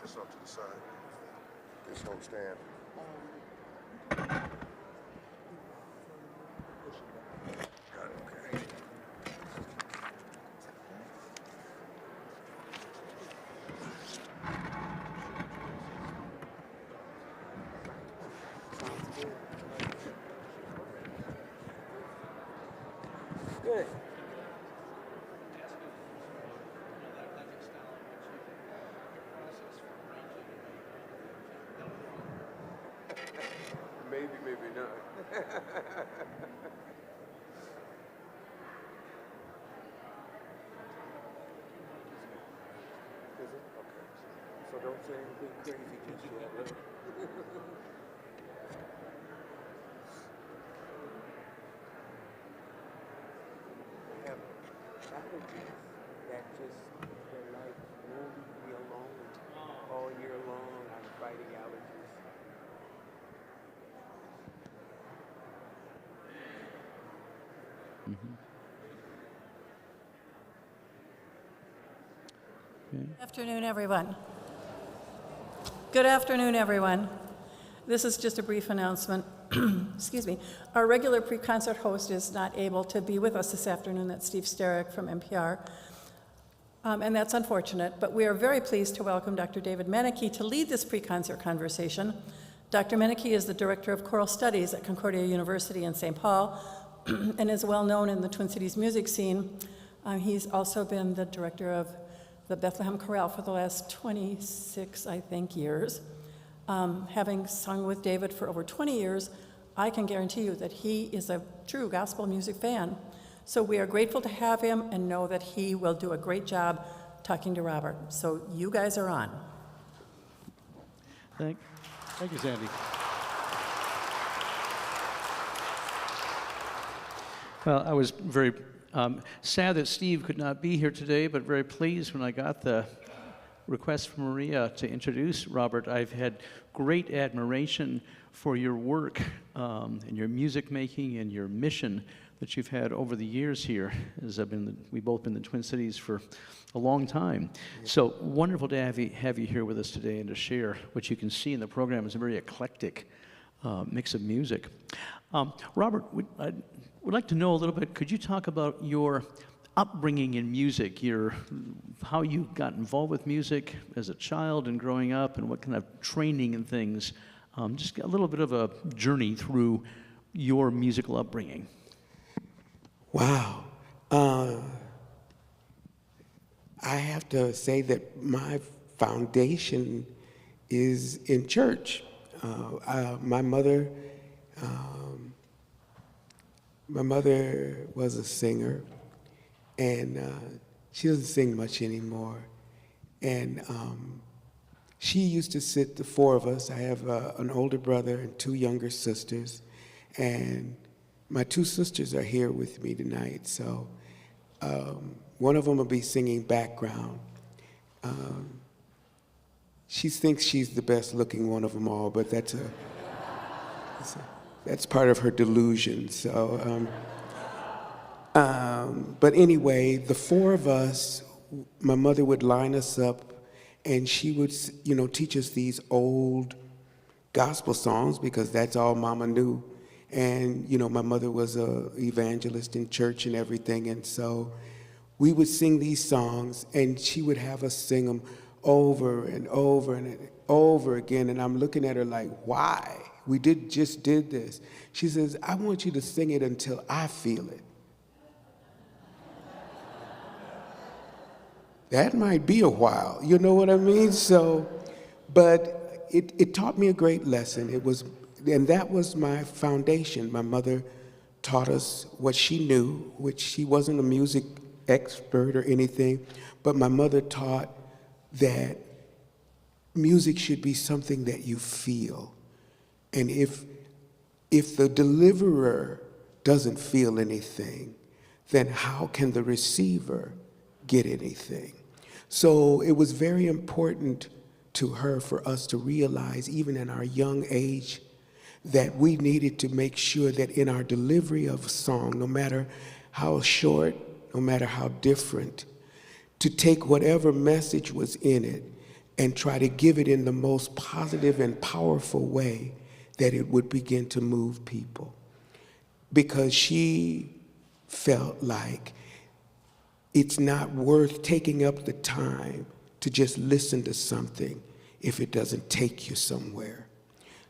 This up to the side. This whole stand. Got it, okay. Good. Maybe not. Is it? Okay. So don't say anything crazy just yet. I have allergies that just, they're like, won't leave me alone all year long. I'm fighting allergies. Good afternoon, everyone. Good afternoon, everyone. This is just a brief announcement. Excuse me. Our regular pre-concert host is not able to be with us this afternoon. That's Steve Sterick from NPR. And that's unfortunate, but we are very pleased to welcome Dr. David Meneke to lead this pre-concert conversation. Dr. Meneke is the Director of Choral Studies at Concordia University in St. Paul and is well known in the Twin Cities music scene. He's also been the director of the Bethlehem Chorale for the last 26, I think, years. Having sung with David for over 20 years, I can guarantee you that he is a true gospel music fan. So we are grateful to have him and know that he will do a great job talking to Robert. So you guys are on. Thank you, Sandy. Well, I was very sad that Steve could not be here today, but very pleased when I got the request from Maria to introduce Robert. I've had great admiration for your work and your music making and your mission that you've had over the years here, as we've both been in the Twin Cities for a long time. So wonderful to have you here with us today and to share what you can see in the program. It's a very eclectic mix of music. Robert, I would like to know a little bit, could you talk about your upbringing in music, how you got involved with music as a child and growing up, and what kind of training and things, just a little bit of a journey through your musical upbringing. Wow. I have to say that my foundation is in church. My mother was a singer, and she doesn't sing much anymore. And she used to sit, the four of us. I have an older brother and two younger sisters, and my two sisters are here with me tonight. So one of them will be singing background. She thinks she's the best looking one of them all, but that's part of her delusion. So, but anyway, the four of us, my mother would line us up, and she would, teach us these old gospel songs because that's all Mama knew. And, you know, my mother was an evangelist in church and everything. And so we would sing these songs, and she would have us sing them over and over and over again. And I'm looking at her like, why? We just did this. She says, I want you to sing it until I feel it. That might be a while, you know what I mean? So, but it taught me a great lesson. And that was my foundation. My mother taught us what she knew, which she wasn't a music expert or anything, but my mother taught that music should be something that you feel. And if the deliverer doesn't feel anything, then how can the receiver get anything? So it was very important to her for us to realize, even in our young age, that we needed to make sure that in our delivery of a song, no matter how short, no matter how different, to take whatever message was in it and try to give it in the most positive and powerful way that it would begin to move people. Because she felt like it's not worth taking up the time to just listen to something if it doesn't take you somewhere.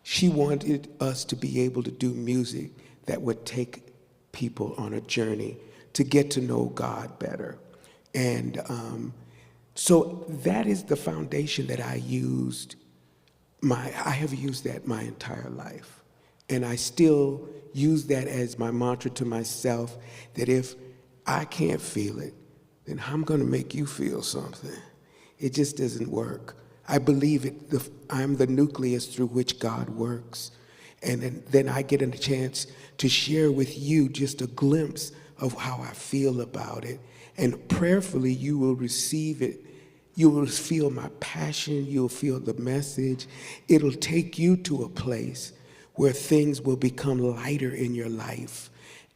She wanted us to be able to do music that would take people on a journey to get to know God better. And so that is the foundation that I used. I have used that my entire life. And I still use that as my mantra to myself, that if I can't feel it, then I'm going to make you feel something. It just doesn't work. I believe I'm the nucleus through which God works. And then I get a chance to share with you just a glimpse of how I feel about it. And prayerfully, you will receive it. You will feel my passion. You'll feel the message. It'll take you to a place where things will become lighter in your life.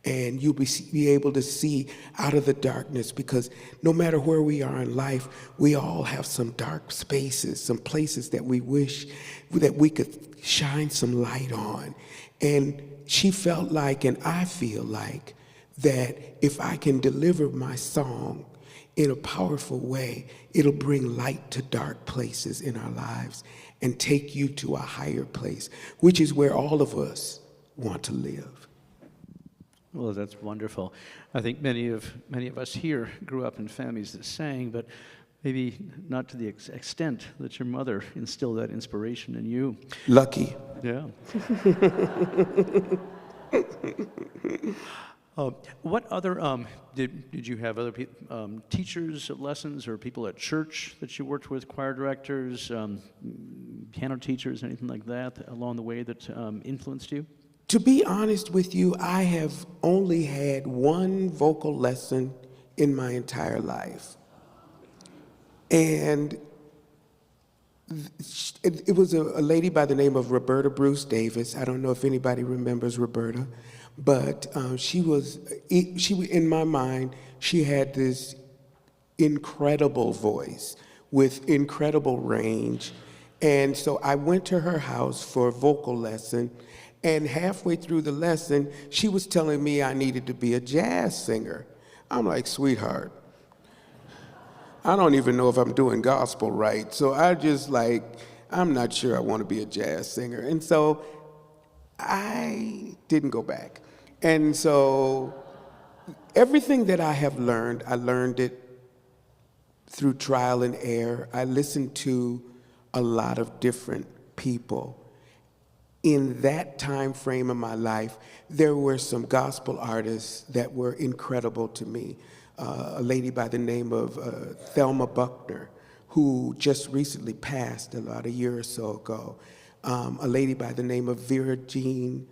And you'll be able to see out of the darkness, because no matter where we are in life, we all have some dark spaces, some places that we wish that we could shine some light on. And she felt like, and I feel like, that if I can deliver my song in a powerful way, it'll bring light to dark places in our lives and take you to a higher place, which is where all of us want to live. Well, that's wonderful. I think many of us here grew up in families that sang, but maybe not to the extent that your mother instilled that inspiration in you. Lucky. Yeah. What other, did you have other teachers at lessons or people at church that you worked with, choir directors, piano teachers, anything like that along the way that influenced you? To be honest with you, I have only had one vocal lesson in my entire life. And it was a lady by the name of Roberta Bruce Davis. I don't know if anybody remembers Roberta, but she was, in my mind, she had this incredible voice with incredible range. And so I went to her house for a vocal lesson. And halfway through the lesson, she was telling me I needed to be a jazz singer. I'm like, sweetheart, I don't even know if I'm doing gospel right. So I just like, I'm not sure I want to be a jazz singer. And so I didn't go back. And so everything that I have learned, I learned it through trial and error. I listened to a lot of different people. In that time frame of my life, there were some gospel artists that were incredible to me. A lady by the name of Thelma Buckner, who just recently passed about a year or so ago. A lady by the name of Vera Jean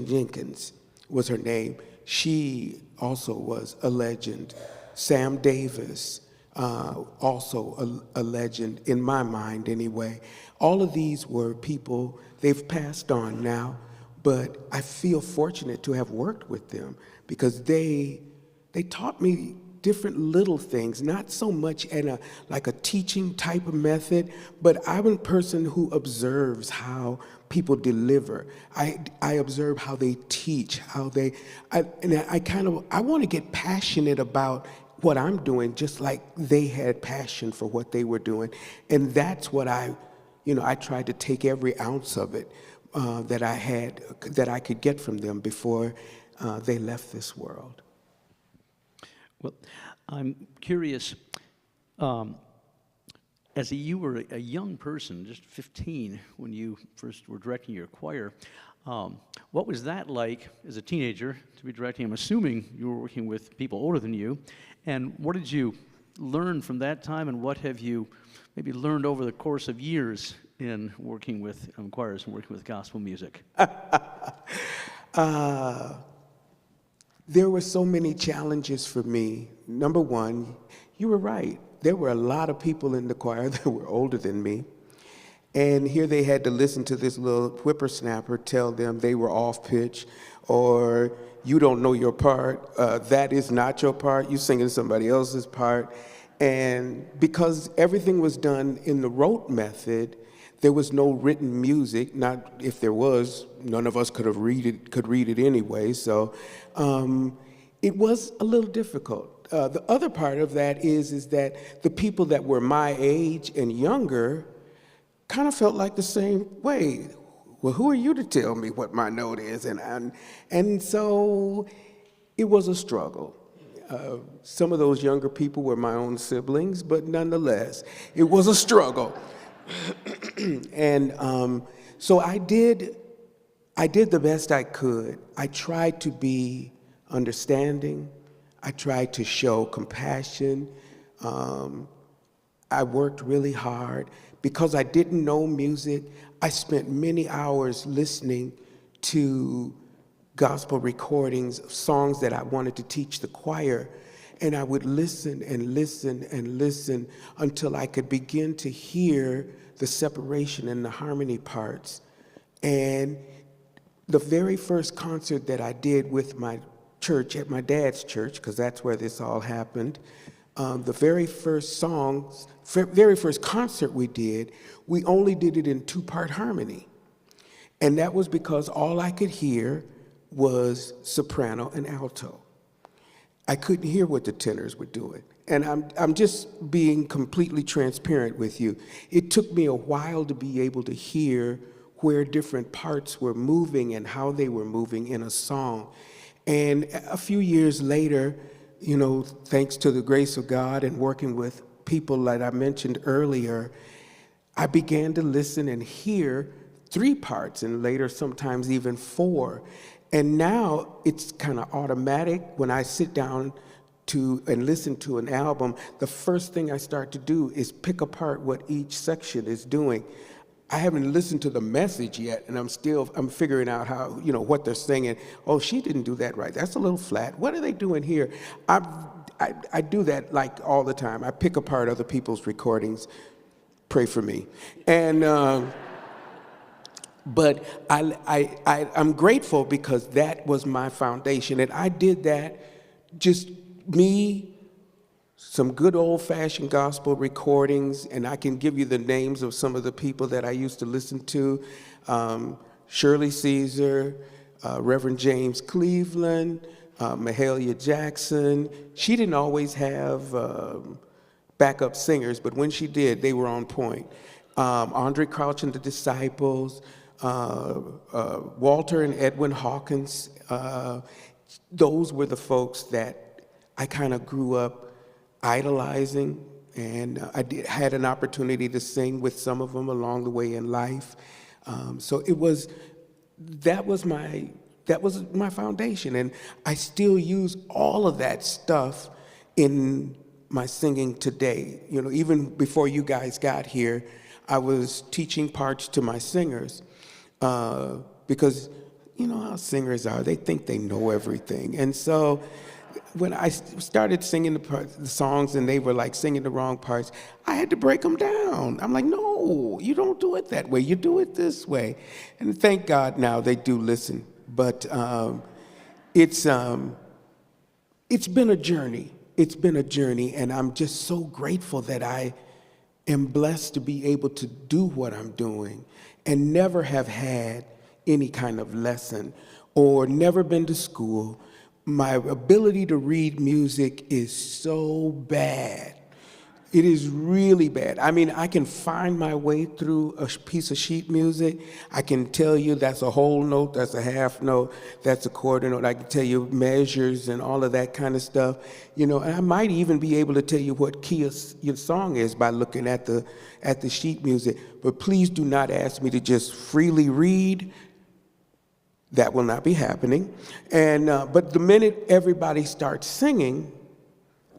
Jenkins was her name. She also was a legend. Sam Davis, also a legend in my mind anyway. All of these were people, they've passed on now, but I feel fortunate to have worked with them because they taught me different little things, not so much in like a teaching type of method, but I'm a person who observes how people deliver. I observe how they teach, how they, I want to get passionate about what I'm doing, just like they had passion for what they were doing. And that's what I tried to take every ounce of it that I had, that I could get from them before they left this world. Well, I'm curious, you were a young person, just 15, when you first were directing your choir, what was that like as a teenager to be directing? I'm assuming you were working with people older than you. And what did you learn from that time, and what have you maybe learned over the course of years in working with choirs and working with gospel music? There were so many challenges for me. Number one, you were right. There were a lot of people in the choir that were older than me. And here they had to listen to this little whippersnapper tell them they were off pitch, or you don't know your part, that is not your part, you're singing somebody else's part. And because everything was done in the rote method, there was no written music. Not if there was, none of us could read it anyway. So it was a little difficult. The other part of that is that the people that were my age and younger kind of felt like the same way. Well, who are you to tell me what my note is? And so it was a struggle. Some of those younger people were my own siblings, but nonetheless, it was a struggle. And so I did the best I could. I tried to be understanding. I tried to show compassion. I worked really hard. Because I didn't know music, I spent many hours listening to gospel recordings of songs that I wanted to teach the choir. And I would listen and listen and listen until I could begin to hear the separation and the harmony parts. And the very first concert that I did with my church, at my dad's church, because that's where this all happened, the very first concert we did, we only did it in two-part harmony. And that was because all I could hear was soprano and alto. I couldn't hear what the tenors were doing. And I'm just being completely transparent with you. It took me a while to be able to hear where different parts were moving and how they were moving in a song. And a few years later, thanks to the grace of God and working with people like I mentioned earlier, I began to listen and hear 3 parts, and later sometimes even 4. And now it's kind of automatic. When I sit down and listen to an album, the first thing I start to do is pick apart what each section is doing. I haven't listened to the message yet, and I'm figuring out how, what they're singing. Oh, she didn't do that right. That's a little flat. What are they doing here? I do that like all the time. I pick apart other people's recordings. Pray for me. And but I'm grateful because that was my foundation, and I did that just me. Some good old-fashioned gospel recordings, and I can give you the names of some of the people that I used to listen to. Shirley Caesar, Reverend James Cleveland, Mahalia Jackson. She didn't always have backup singers, but when she did, they were on point. Andre Crouch and the Disciples, Walter and Edwin Hawkins. Those were the folks that I kind of grew up idolizing, and I had an opportunity to sing with some of them along the way in life. So that was my foundation, and I still use all of that stuff in my singing today. Even before you guys got here, I was teaching parts to my singers because you know how singers are. They think they know everything, and so when I started singing the songs and they were like singing the wrong parts, I had to break them down. I'm like, no, you don't do it that way. You do it this way. And thank God now they do listen. But it's been a journey. It's been a journey, and I'm just so grateful that I am blessed to be able to do what I'm doing. and never have had any kind of lesson or never been to school, my ability to read music is so bad. It is really bad. I mean, I can find my way through a piece of sheet music. I can tell you that's a whole note, that's a half note, that's a quarter note. I can tell you measures and all of that kind of stuff. You know, and I might even be able to tell you what key your song is by looking at the sheet music. But please do not ask me to just freely read. That will not be happening. And but the minute everybody starts singing,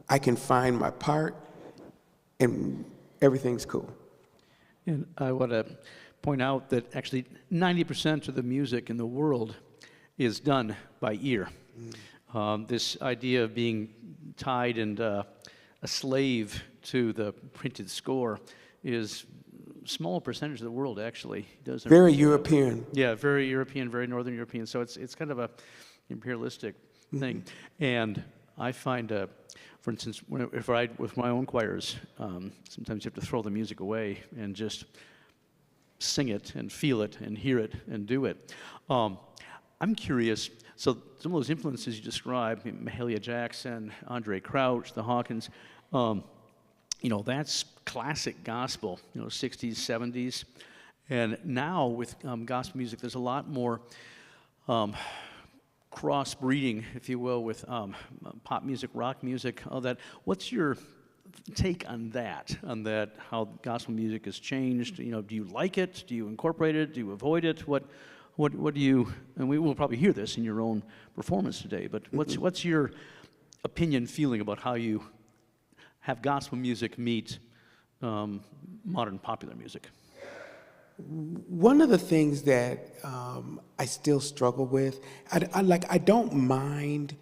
I can find my part, and everything's cool. And I want to point out that actually 90% of the music in the world is done by ear. This idea of being tied and a slave to the printed score is a small percentage of the world, actually. Doesn't Very European. Yeah, very European, very Northern European. So it's kind of a imperialistic thing. And I find, for instance, if I with my own choirs, sometimes you have to throw the music away and just sing it and feel it and hear it and do it. I'm curious, so some of those influences you described, Mahalia Jackson, Andre Crouch, the Hawkins, you know, that's classic gospel, you know, 60s, 70s. And now with gospel music, there's a lot more cross-breeding, if you will, with pop music, rock music, all that. What's your take on that, how gospel music has changed? You know, do you like it? Do you incorporate it? Do you avoid it? What do you, and we will probably hear this in your own performance today, but what's your opinion, feeling about how you have gospel music meet modern popular music? One of the things that I still struggle with, I don't mind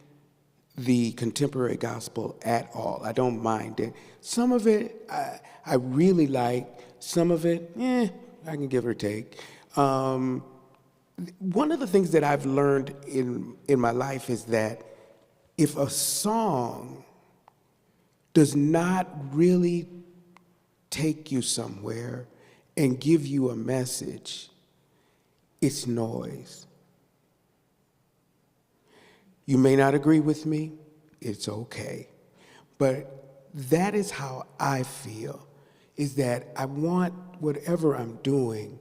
the contemporary gospel at all. I don't mind it. Some of it I really like. Some of it, I can give or take. One of the things that I've learned in my life is that if a song does not really take you somewhere and give you a message, it's noise. You may not agree with me, it's okay. But that is how I feel, is that I want whatever I'm doing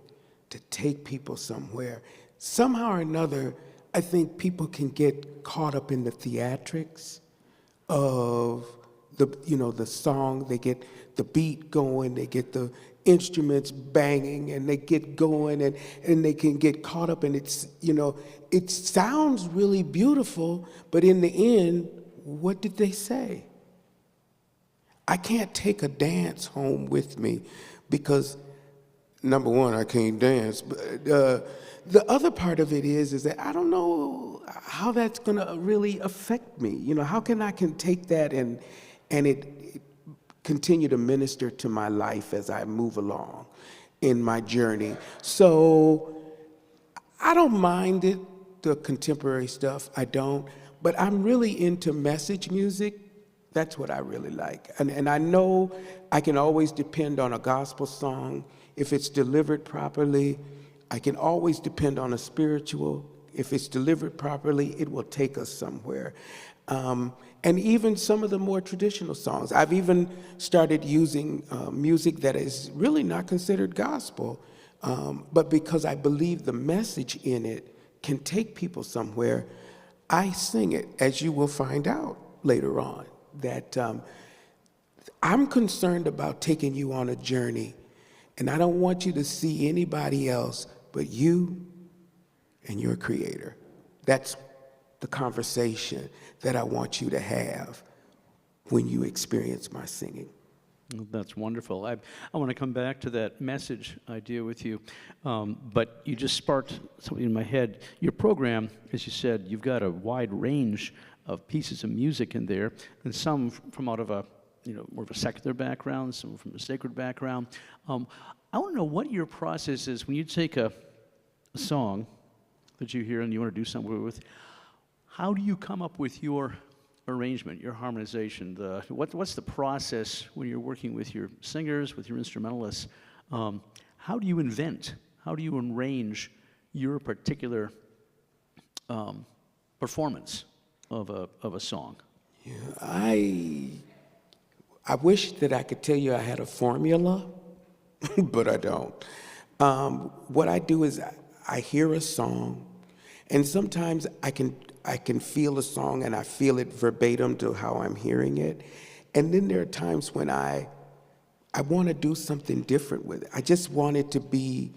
to take people somewhere. Somehow or another, I think people can get caught up in the theatrics of the song. They get the beat going, they get the instruments banging, and they get going, and they can get caught up in it. It sounds really beautiful, but in the end, what did they say? I can't take a dance home with me because, number one, I can't dance. But the other part of it is that I don't know how that's going to really affect me. You know, how can I take that and it continue to minister to my life as I move along in my journey. So I don't mind it, the contemporary stuff, I don't, but I'm really into message music. That's what I really like. And I know I can always depend on a gospel song. If it's delivered properly, I can always depend on a spiritual. If it's delivered properly, it will take us somewhere. And even some of the more traditional songs. I've even started using music that is really not considered gospel, but because I believe the message in it can take people somewhere, I sing it, as you will find out later on, that I'm concerned about taking you on a journey, and I don't want you to see anybody else but you and your Creator. That's the conversation that I want you to have when you experience my singing. That's wonderful. I want to come back to that message idea with you, but you just sparked something in my head. Your program, as you said, you've got a wide range of pieces of music in there, and some from out of a more of a secular background, some from a sacred background. I want to know what your process is when you take a song that you hear and you want to do something with. How do you come up with your arrangement, your harmonization? What's the process when you're working with your singers, with your instrumentalists? How do you invent how do you arrange your particular performance of a song? Yeah, I wish that I could tell you I had a formula, but I don't. What I do is I hear a song, and sometimes I can feel a song and I feel it verbatim to how I'm hearing it. And then there are times when I want to do something different with it. I just want it to be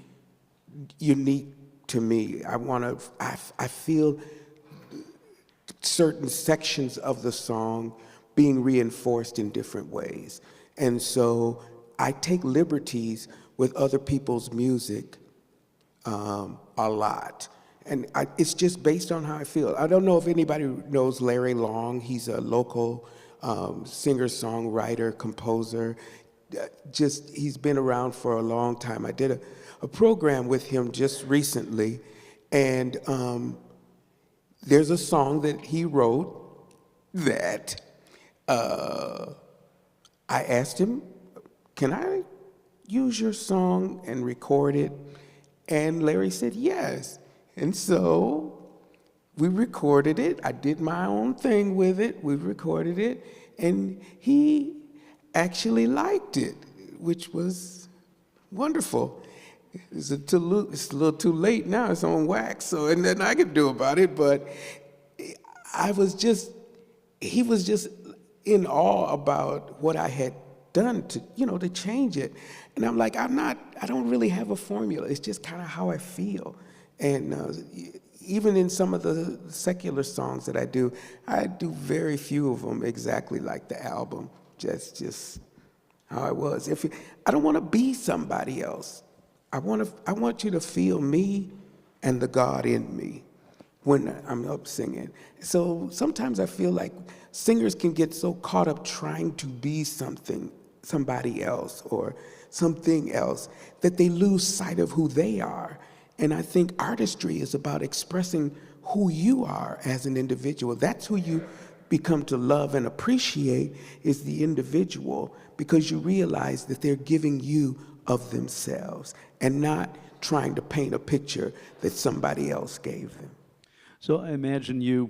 unique to me. I feel certain sections of the song being reinforced in different ways. And so I take liberties with other people's music a lot. And it's just based on how I feel. I don't know if anybody knows Larry Long. He's a local singer-songwriter, composer. He's been around for a long time. I did a program with him just recently, and there's a song that he wrote that I asked him, can I use your song and record it? And Larry said yes. And so we recorded it. I did my own thing with it. We recorded it, and he actually liked it, which was wonderful. It's a little too late now. It's on wax, so and nothing I could do about it. But he was just in awe about what I had done to change it. And I'm like, I don't really have a formula. It's just kind of how I feel. And even in some of the secular songs that I do very few of them exactly like the album. Just how I was. I don't want to be somebody else. I want you to feel me and the God in me when I'm up singing. So sometimes I feel like singers can get so caught up trying to be somebody else or something else, that they lose sight of who they are. And I think artistry is about expressing who you are as an individual. That's who you become to love and appreciate, is the individual, because you realize that they're giving you of themselves and not trying to paint a picture that somebody else gave them. So I imagine you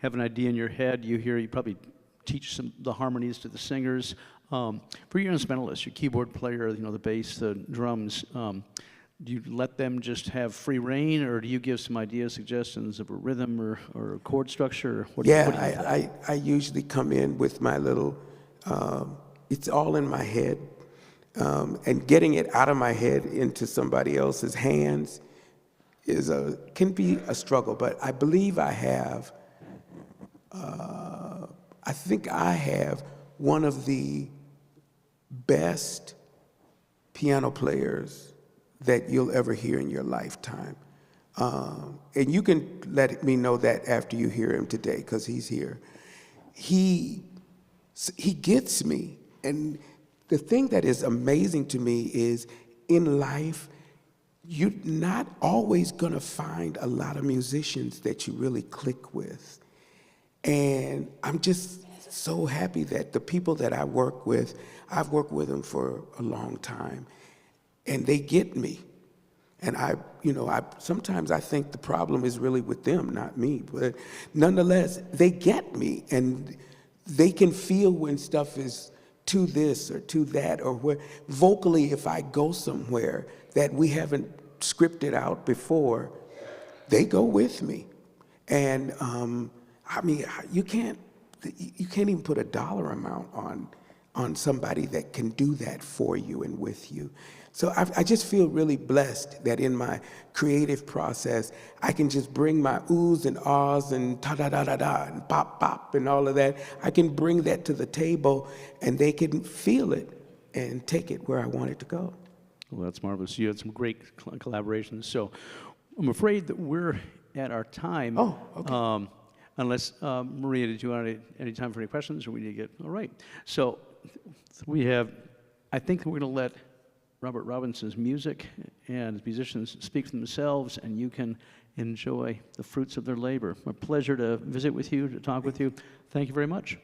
have an idea in your head, you probably teach the harmonies to the singers. For your instrumentalists, your keyboard player, the bass, the drums, do you let them just have free reign, or do you give some ideas, suggestions of a rhythm or a chord structure? I usually come in with my little, it's all in my head, and getting it out of my head into somebody else's hands can be a struggle. But I believe I think I have one of the best piano players that you'll ever hear in your lifetime. And you can let me know that after you hear him today, because he's here. He gets me. And the thing that is amazing to me is, in life, you're not always gonna find a lot of musicians that you really click with. And I'm just so happy that the people that I work with, I've worked with them for a long time, and they get me. And sometimes I think the problem is really with them, not me. But nonetheless, they get me, and they can feel when stuff is to this or to that, or where vocally, if I go somewhere that we haven't scripted out before, they go with me. And you can't even put a dollar amount on somebody that can do that for you and with you. So I just feel really blessed that in my creative process, I can just bring my oohs and ahs and ta-da-da-da-da and pop-pop and all of that. I can bring that to the table, and they can feel it and take it where I want it to go. Well, that's marvelous. You had some great collaborations. So I'm afraid that we're at our time. Oh, okay. Unless, Maria, did you want any time for any questions, or we need to get, all right. So I think we're going to let Robert Robinson's music and his musicians speak for themselves, and you can enjoy the fruits of their labor. A pleasure to visit with you, to talk with you. Thank you very much.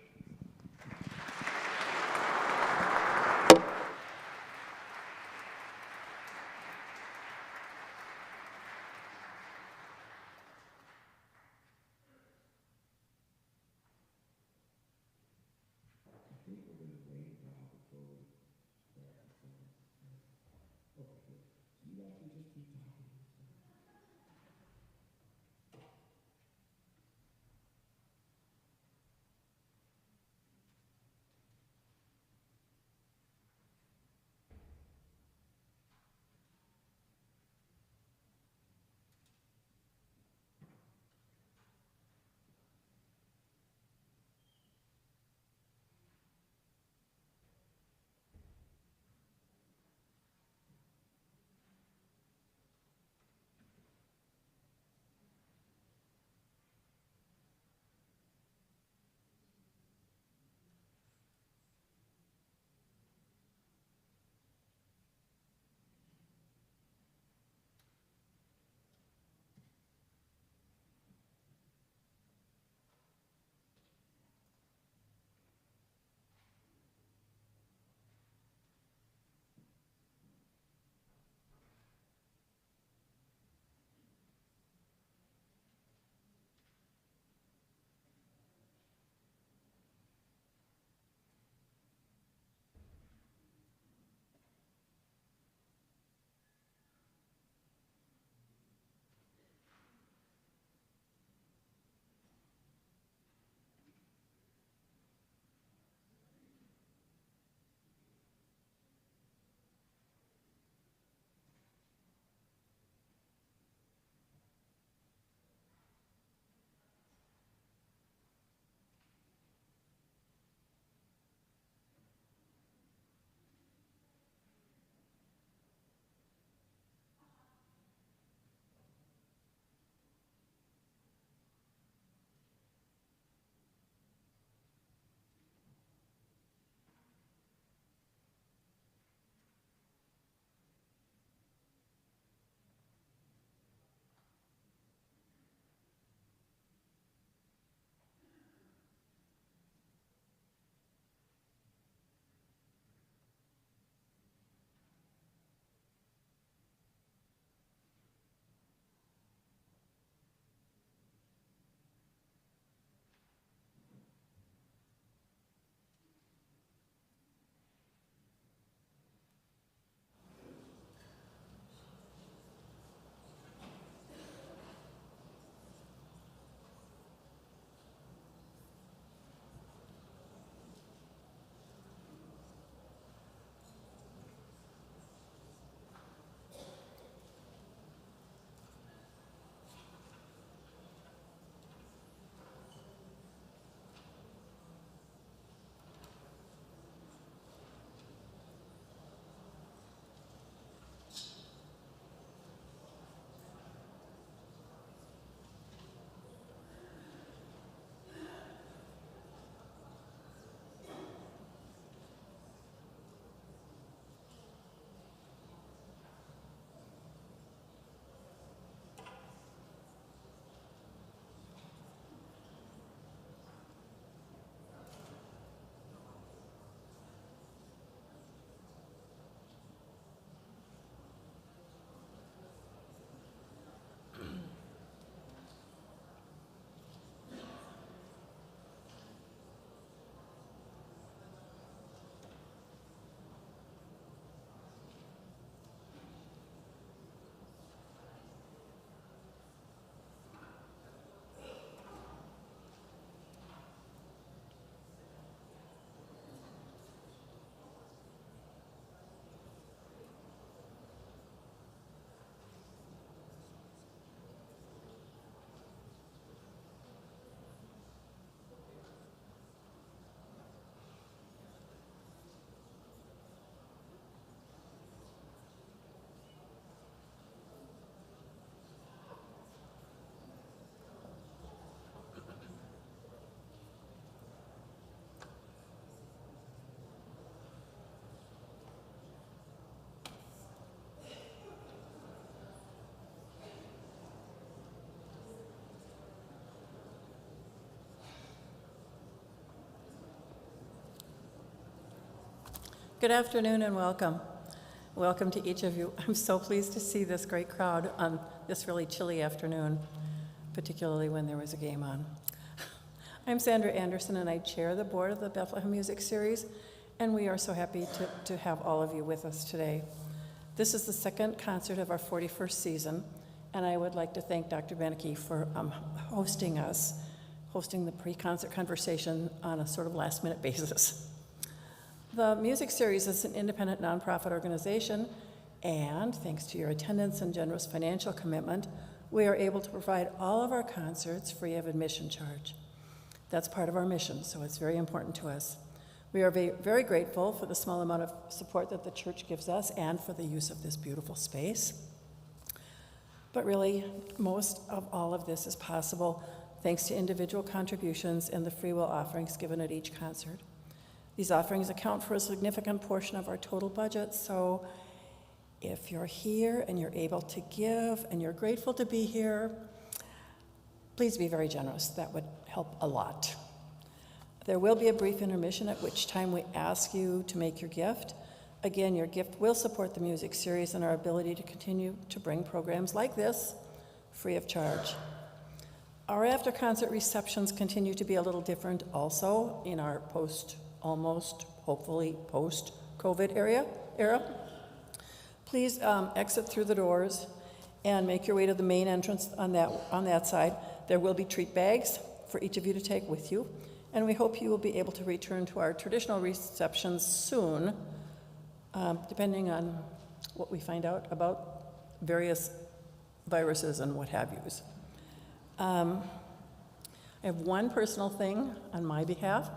Good afternoon and welcome. Welcome to each of you. I'm so pleased to see this great crowd on this really chilly afternoon, particularly when there was a game on. I'm Sandra Anderson, and I chair the board of the Bethlehem Music Series, and we are so happy to have all of you with us today. This is the second concert of our 41st season, and I would like to thank Dr. Beneke for hosting the pre-concert conversation on a sort of last-minute basis. The Music Series is an independent nonprofit organization, and thanks to your attendance and generous financial commitment, we are able to provide all of our concerts free of admission charge. That's part of our mission, so it's very important to us. We are very grateful for the small amount of support that the church gives us and for the use of this beautiful space. But really, most of all of this is possible thanks to individual contributions and the free will offerings given at each concert. These offerings account for a significant portion of our total budget, so if you're here and you're able to give and you're grateful to be here, please be very generous. That would help a lot. There will be a brief intermission at which time we ask you to make your gift. Again, your gift will support the music series and our ability to continue to bring programs like this free of charge. Our after-concert receptions continue to be a little different also in our hopefully post-COVID era. Please exit through the doors and make your way to the main entrance on that side. There will be treat bags for each of you to take with you, and we hope you will be able to return to our traditional receptions soon, depending on what we find out about various viruses and what have yous. I have one personal thing on my behalf.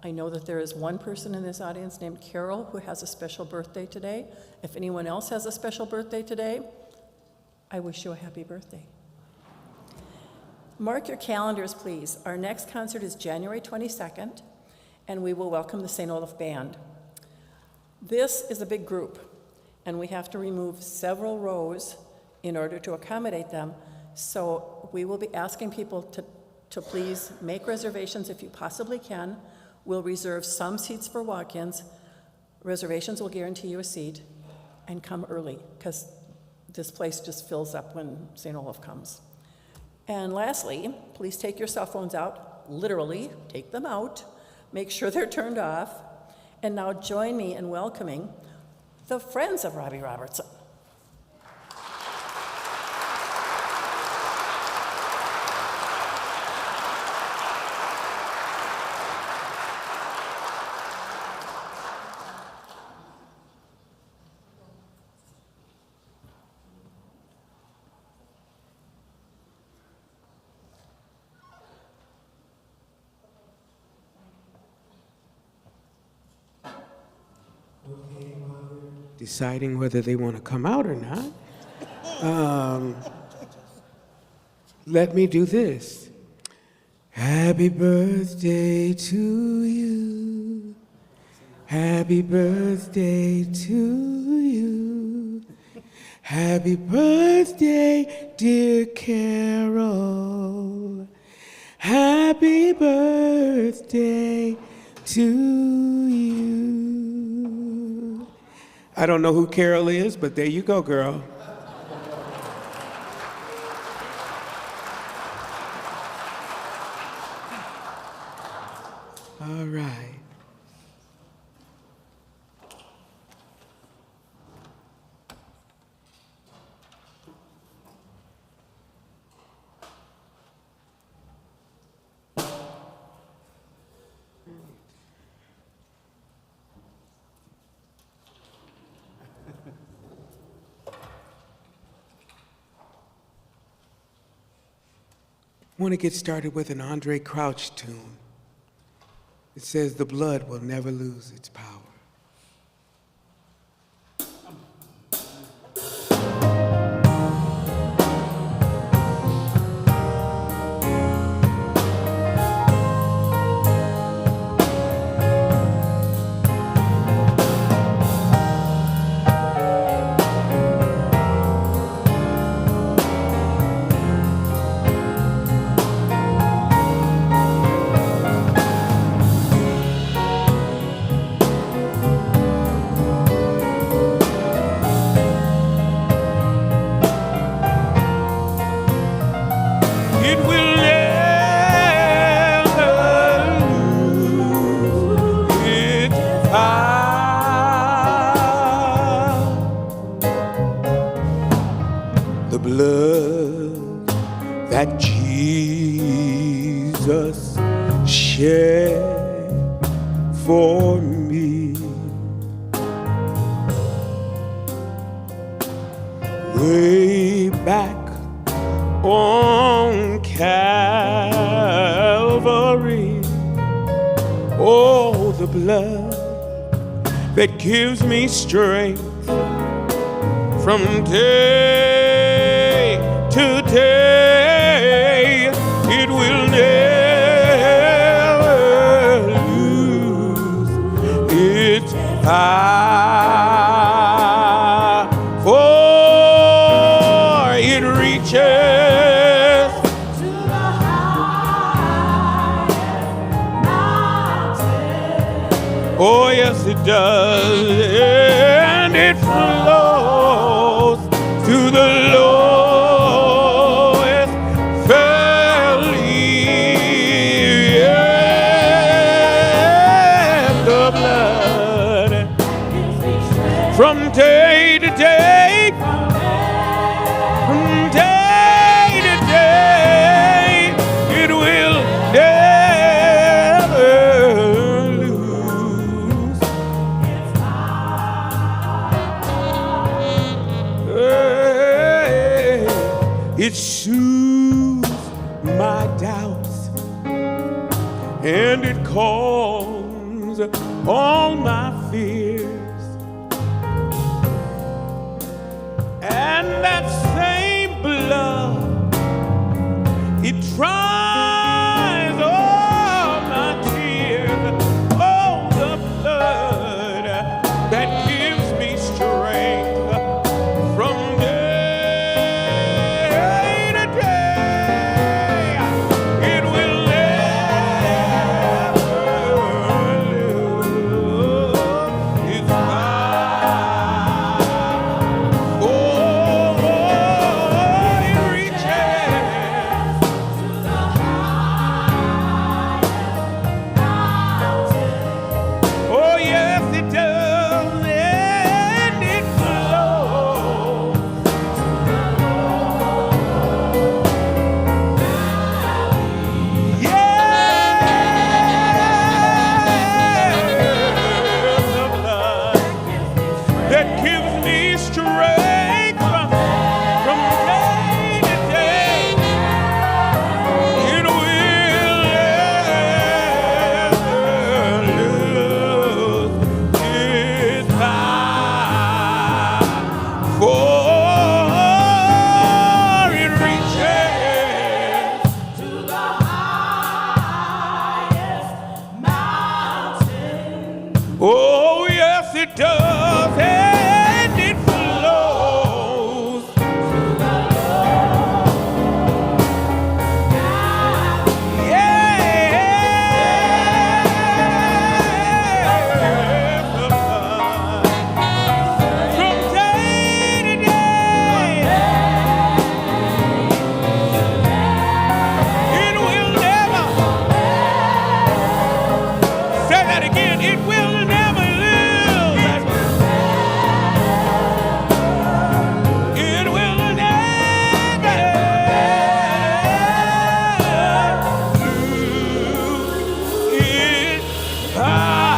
I know that there is one person in this audience named Carol who has a special birthday today. If anyone else has a special birthday today, I wish you a happy birthday. Mark your calendars, please. Our next concert is January 22nd, and we will welcome the St. Olaf Band. This is a big group, and we have to remove several rows in order to accommodate them, so we will be asking people to please make reservations if you possibly can. We'll reserve some seats for walk-ins. Reservations will guarantee you a seat, and come early, because this place just fills up when St. Olaf comes. And lastly, please take your cell phones out, literally, take them out, make sure they're turned off, and now join me in welcoming the Friends of Robbie Robertson. Deciding whether they want to come out or not, let me do this. Happy birthday to you. Happy birthday to you. Happy birthday, dear Carol. Happy birthday to you. I don't know who Carol is, but there you go, girl. All right. I want to get started with an Andre Crouch tune. It says, "The blood will never lose its power." it will never lose its power. The blood that Jesus shed for me way back on Calvary. Oh, the blood that gives me strength from day to day. It will never lose its power, for it reaches to the highest mountain. Oh, yes, it does, and it flows to the lowest valley. Yeah, the blood from day to day, from day to day, it will never lose its power. It soothes my doubts and it calms all my fears. And that same blood, it dries all my tears. Oh, the blood that gives me strength from day to day. It will never lose its power. Oh, it reaches to the highest mountain. Oh, yes, it does, and it flows to the lowest valley. Yeah, the blood that gives me strength from day to day. It will never lose its power, for it reaches to the highest mountain. Oh, yes, it does, and it flows to the lowest valley. Yeah, the blood from day to day, it will never, say that again, it will never lose, it will never lose its power.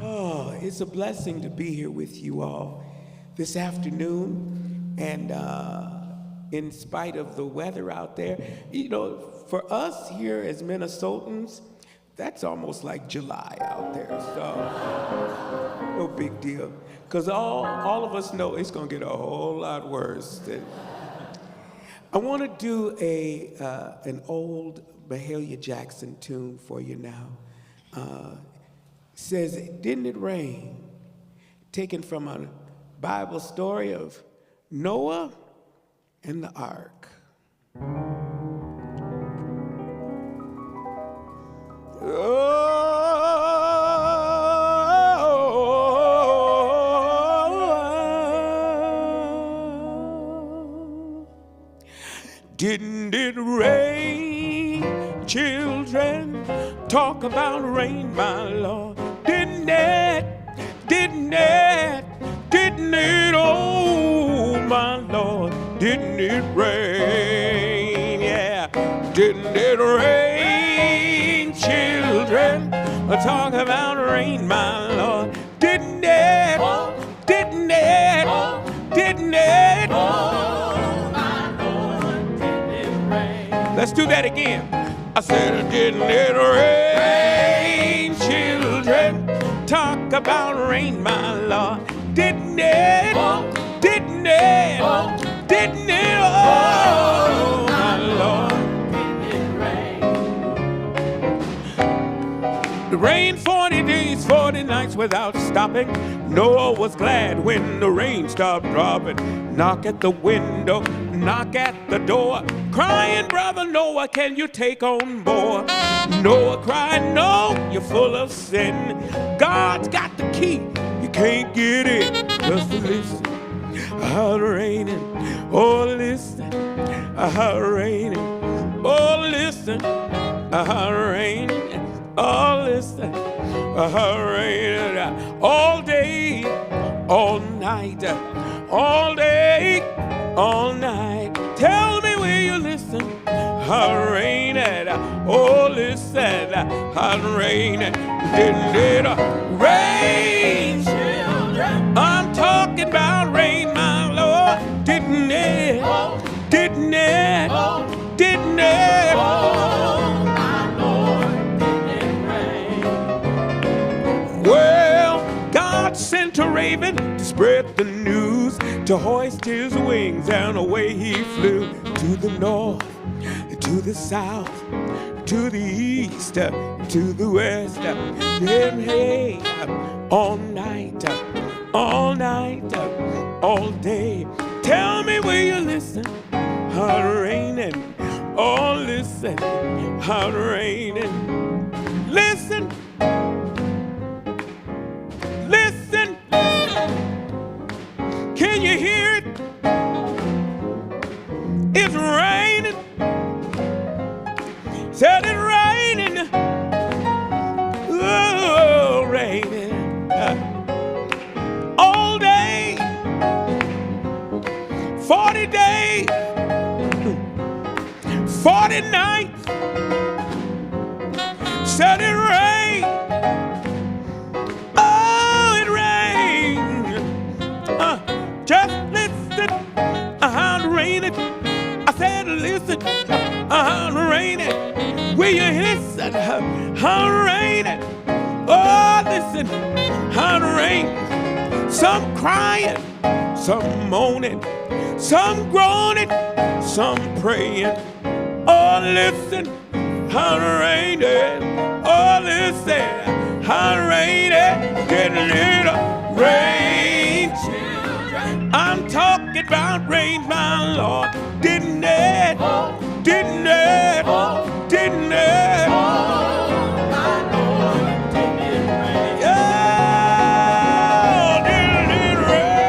Oh, it's a blessing to be here with you all this afternoon. And in spite of the weather out there, you know, for us here as Minnesotans, that's almost like July out there. So no big deal. Because all of us know it's going to get a whole lot worse. I want to do an old Mahalia Jackson tune for you now. Says, didn't it rain? Taken from a Bible story of Noah and the ark. Didn't it rain, children? Talk about rain, my Lord. Didn't it? Didn't it? Didn't it? Oh, my Lord. Didn't it rain? Yeah. Didn't it rain, children? Talk about rain, my Lord. Didn't it? Didn't it? Didn't it? Let's do that again. I said, didn't it rain, children? Talk about rain, my Lord. Didn't it? Didn't it? Didn't it? Oh, my Lord. It rained 40 days, 40 nights without stopping. Noah was glad when the rain stopped dropping. Knock at the window, knock at the door, crying, brother Noah, can you take on more? Noah cried, no, you're full of sin. God's got the key, you can't get in. Just listen, how it's raining. Oh, listen, how it's raining. Oh, listen, how it's raining. Oh, listen, how it's raining. All day, all night, all day, all night. Tell me will you listen? How it rained. Oh, listen, how it rained. Didn't it rain, children? I'm talking about rain, my Lord. Didn't it? Didn't it? Didn't it? Oh, my Lord, didn't it rain? Well, God sent a raven to spread the news, to hoist his wings, and away he flew to the north, to the south, to the east, to the west. Then hey, all night, all night, all day. Tell me will you listen? How it's raining. Oh, listen, how it's raining. Listen. Listen. Can you hear it? It's raining. Said it's raining. Oh, raining. All day. 40 days. 40 nights. Said it rained. Oh, it rained. Just listen, how it rained. I said, listen, how it rained. Will you listen, how it rained? Oh, listen, how it rained. Some crying, some moaning, some groaning, some praying. Oh, listen, how it rained. Oh, listen, how it rained. Didn't it rain, children? I'm talking about rain, my Lord. Didn't it? Didn't it? Didn't it? My Lord, didn't it rain? Oh, didn't it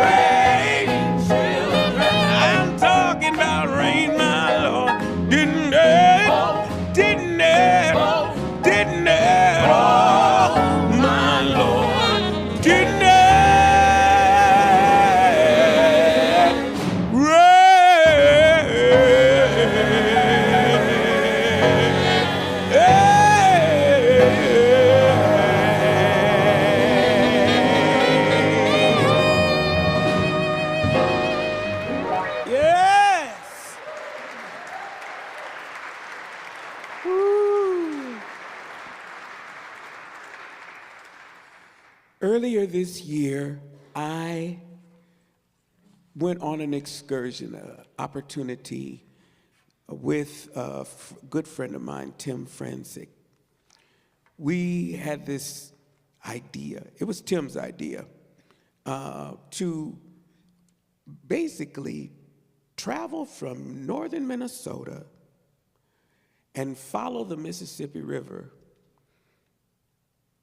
rain, children? I'm talking about rain, my Lord. Didn't it? Didn't it? Didn't it? Oh, my Lord, didn't it Yes. Woo. Earlier this year, I went on an excursion, an opportunity with a good friend of mine, Tim Franzik. We had this idea, it was Tim's idea, to basically travel from northern Minnesota and follow the Mississippi River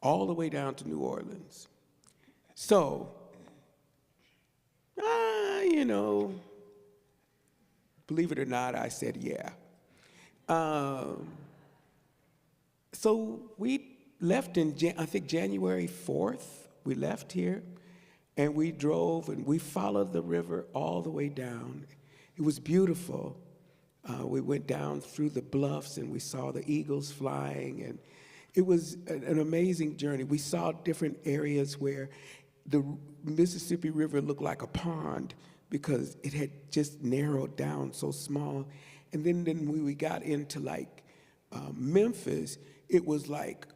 all the way down to New Orleans. So, you know, believe it or not, I said yeah. So we left in, I think, January 4th. We left here, and we drove, and we followed the river all the way down. It was beautiful. We went down through the bluffs, and we saw the eagles flying, and it was an amazing journey. We saw different areas where the Mississippi River looked like a pond because it had just narrowed down so small. And then when we got into like Memphis, it was like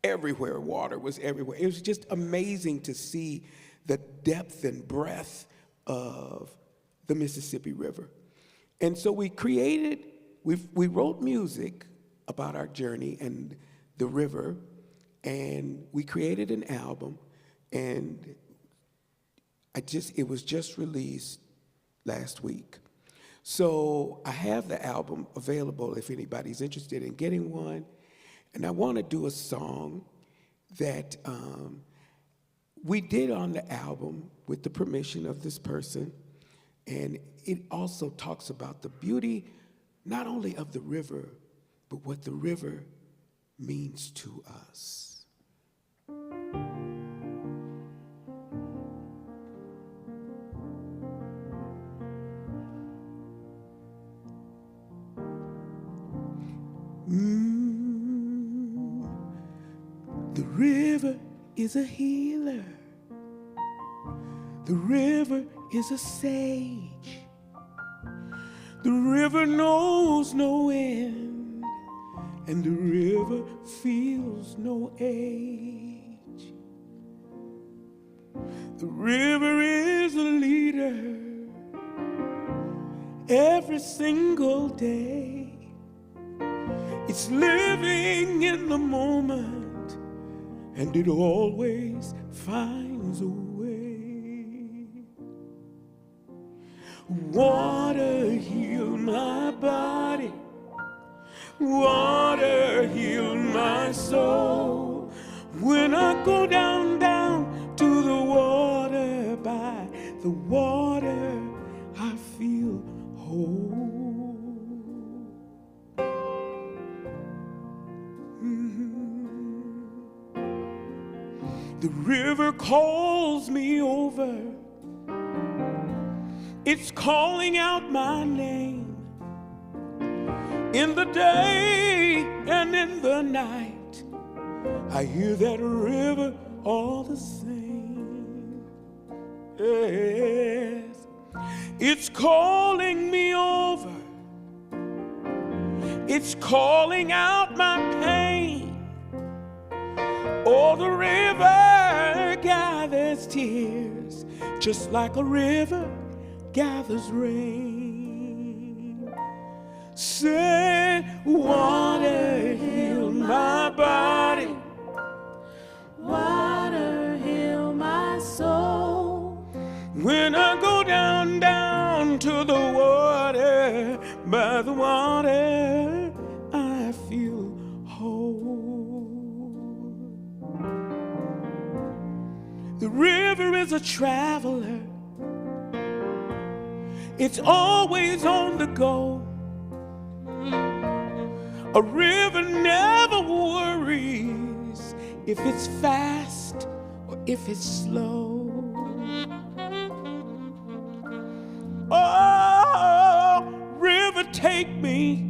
everywhere, water was everywhere. It was just amazing to see the depth and breadth of the Mississippi River. And so we wrote music about our journey and the river, and we created an album, and it was just released last week. So I have the album available if anybody's interested in getting one. And I want to do a song that we did on the album with the permission of this person. And it also talks about the beauty, not only of the river, but what the river means to us. The river is a healer. The river is a sage. The river knows no end, and the river feels no age. The river is a leader every single day. It's living in the moment, and it always finds a way. Water heal my body, water heal my soul. When I go down to the water, by the water I feel whole. The river calls me over. It's calling out my name in the day and in the night. I hear that river all the same. Yes, it's calling me over. It's calling out my pain. Oh, the river gathers tears, just like a river gathers rain. Say, water heal my body, water heal my soul. When I go down to the water, by the water I feel whole. The river is a traveler. It's always on the go. A river never worries if it's fast or if it's slow. Oh, river, take me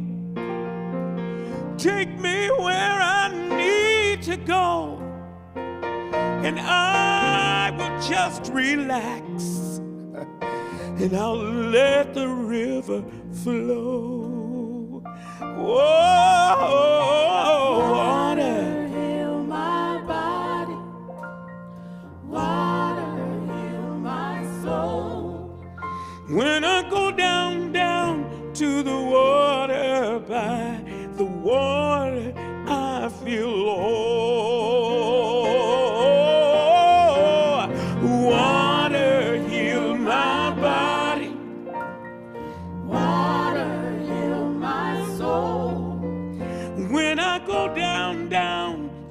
where I need to go. And I will just relax, and I'll let the river flow. Whoa, water heal my body, water heal my soul. When I go down to the water, by the water I feel low.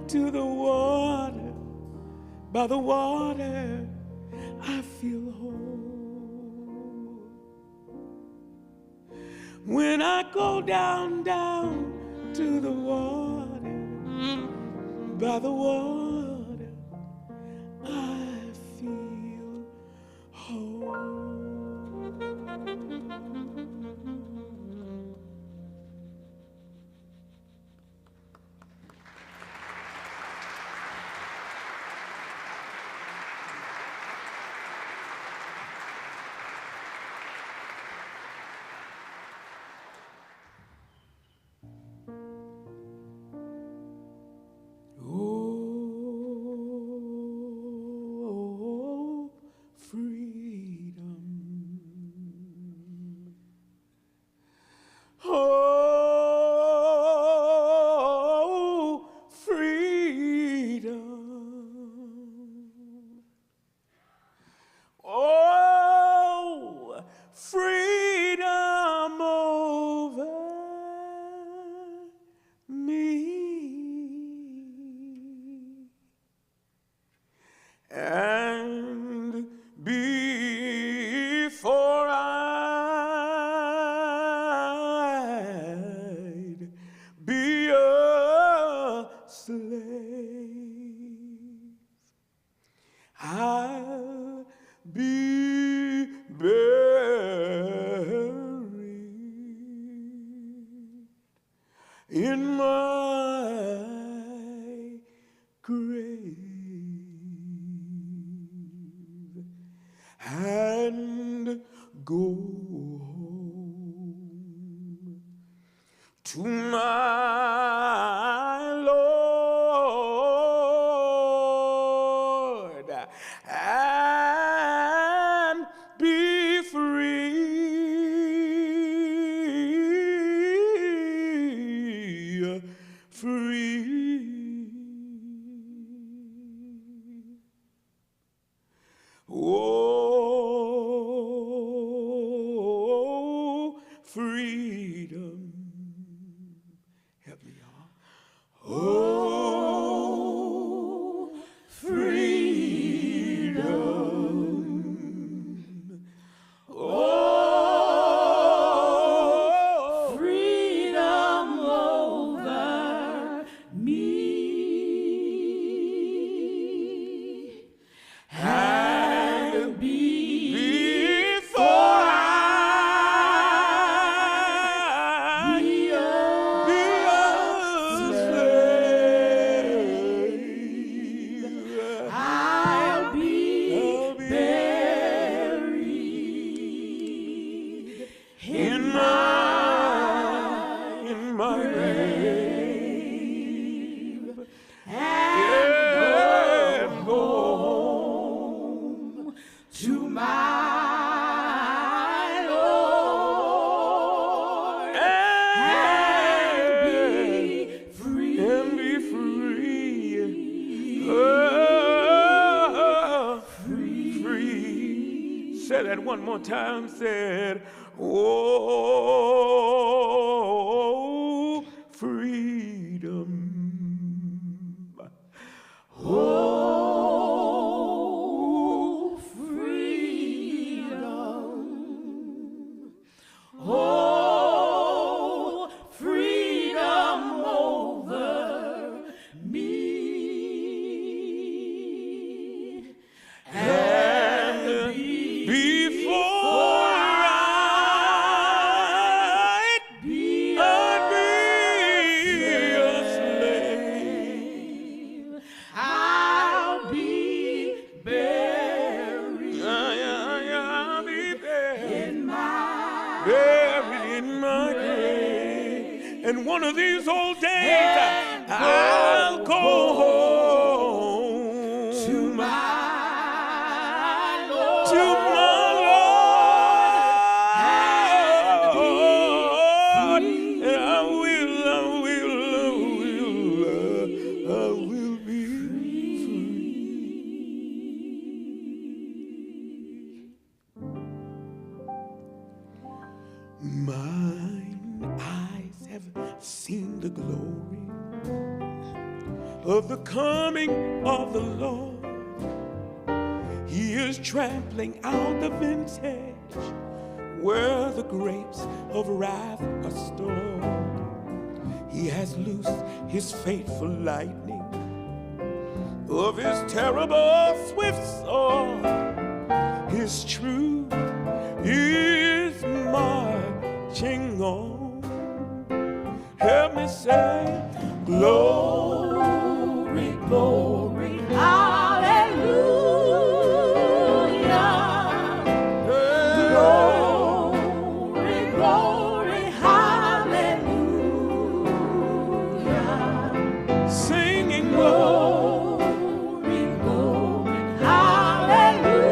to the water, by the water, I feel whole. When I go down, down to the water, by the water, I feel whole. Oh, freedom. Oh, freedom. Oh, freedom over me. And before I'd be a slave, I'll be buried in my grave and go home to my Lord and be free, free. Oh, freedom. Help me, y'all. Oh, freedom. Oh, freedom over me. And before I be a slave, I'll be buried in my grave and go home to my Lord and be free. And be free. Oh, free. Say that one more time. Said, oh, freedom. Oh, freedom. Oh, freedom over me. And before I'd be a slave, I'll be buried. I'll be buried in my grave. And one of these old days, I'll go home to my Lord. To my Lord. And I will be free. Mine eyes have seen the glory of the coming of the Lord. He is trampling out the vintage where the grapes of wrath are stored. He has loosed his fateful lightning of his terrible swift sword. His truth is marching on. Help me say, glory, glory, hallelujah. Glory, glory, hallelujah. Singing glory, glory, hallelujah.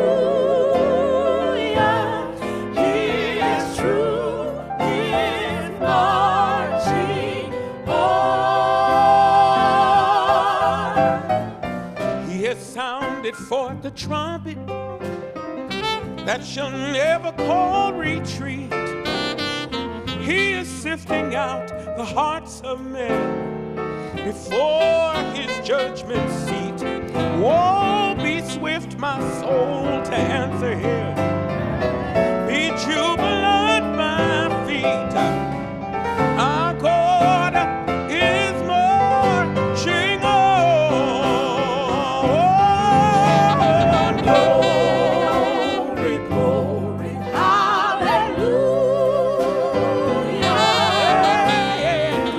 He is true, he is marching on. He has sounded forth the trumpet that shall never call retreat. He is sifting out the hearts of men before his judgment seat. Woe, be swift, my soul, to answer him. Be jubilant, my feet. Our God is marching on. Glory, glory, hallelujah.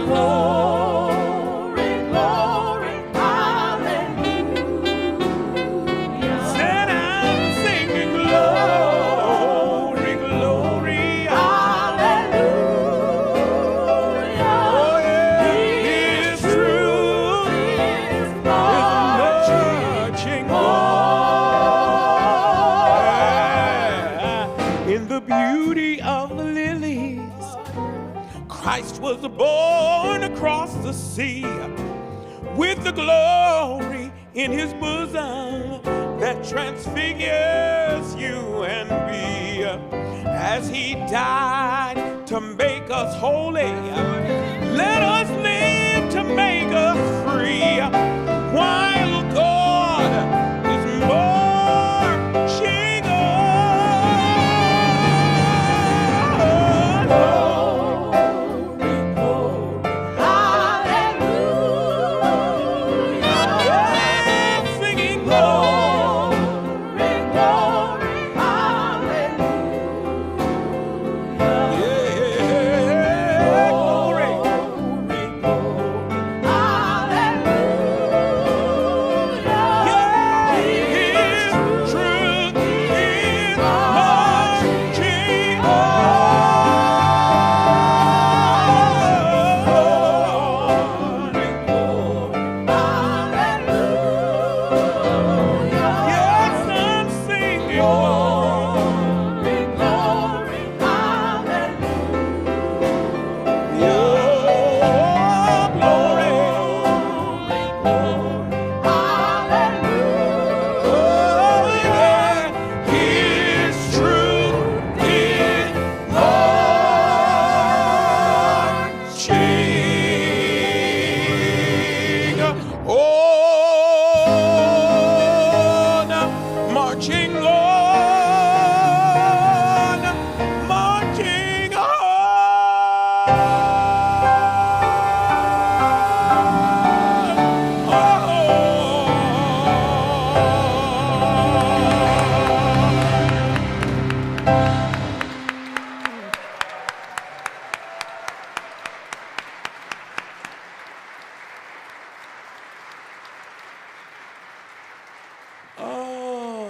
Glory, glory, hallelujah. Said I'm singing glory, glory, hallelujah. Oh yeah, his truth is marching on. In the beauty of the lilies, Christ was born across the sea with the glory in his bosom that transfigures you and me. As he died to make us holy, let us live to make us free. While God is marching on. Glory, glory, hallelujah. Singing glory, glory, hallelujah. Glory, glory, hallelujah. His truth is marching on. Yes, I'm singing glory, glory, hallelujah. Glory, hallelujah. His truth is marching on, marching on, Oh,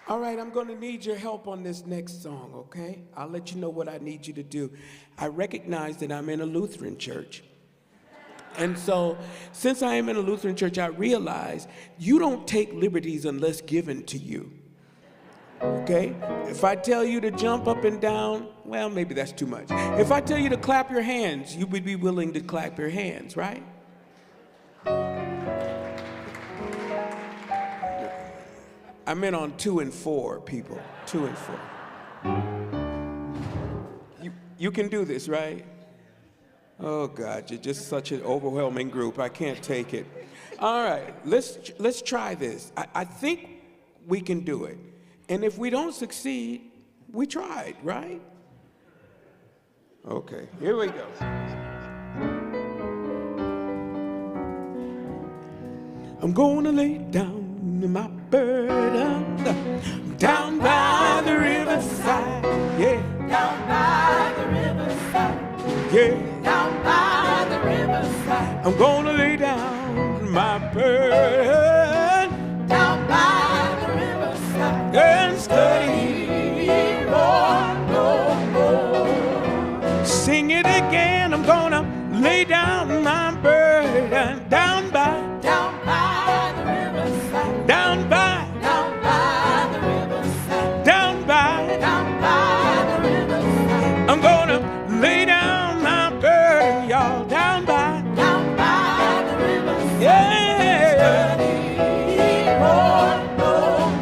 all right, I'm going to need your help on this next song, okay? I'll let you know what I need you to do. I recognize that I'm in a Lutheran church. And so, since I am in a Lutheran church, I realize you don't take liberties unless given to you, okay? If I tell you to jump up and down, well, maybe that's too much. If I tell you to clap your hands, you would be willing to clap your hands, right? I meant on 2 and 4, people. 2 and 4. You can do this, right? Oh, God, you're just such an overwhelming group. I can't take it. All right, let's try this. I think we can do it. And if we don't succeed, we tried, right? Okay, here we go. I'm gonna lay down my burden down by the riverside, yeah. Down by the riverside, Yeah, down by the riverside, I'm gonna lay down my burden down by the riverside, and study. no more. Sing it again, I'm gonna lay down my burden down by the riverside, down by the riverside, down by the riverside, I'm gonna lay down my burden, y'all, down by the riverside. yeah. No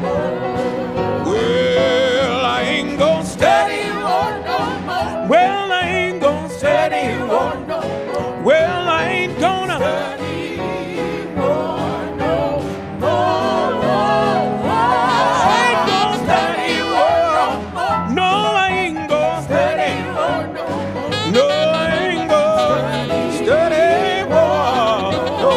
more. Well, I ain't gonna study. No more. Well, I ain't gonna study. No more. Well, I ain't gonna. No, I ain't gonna study. No, I ain't gonna study no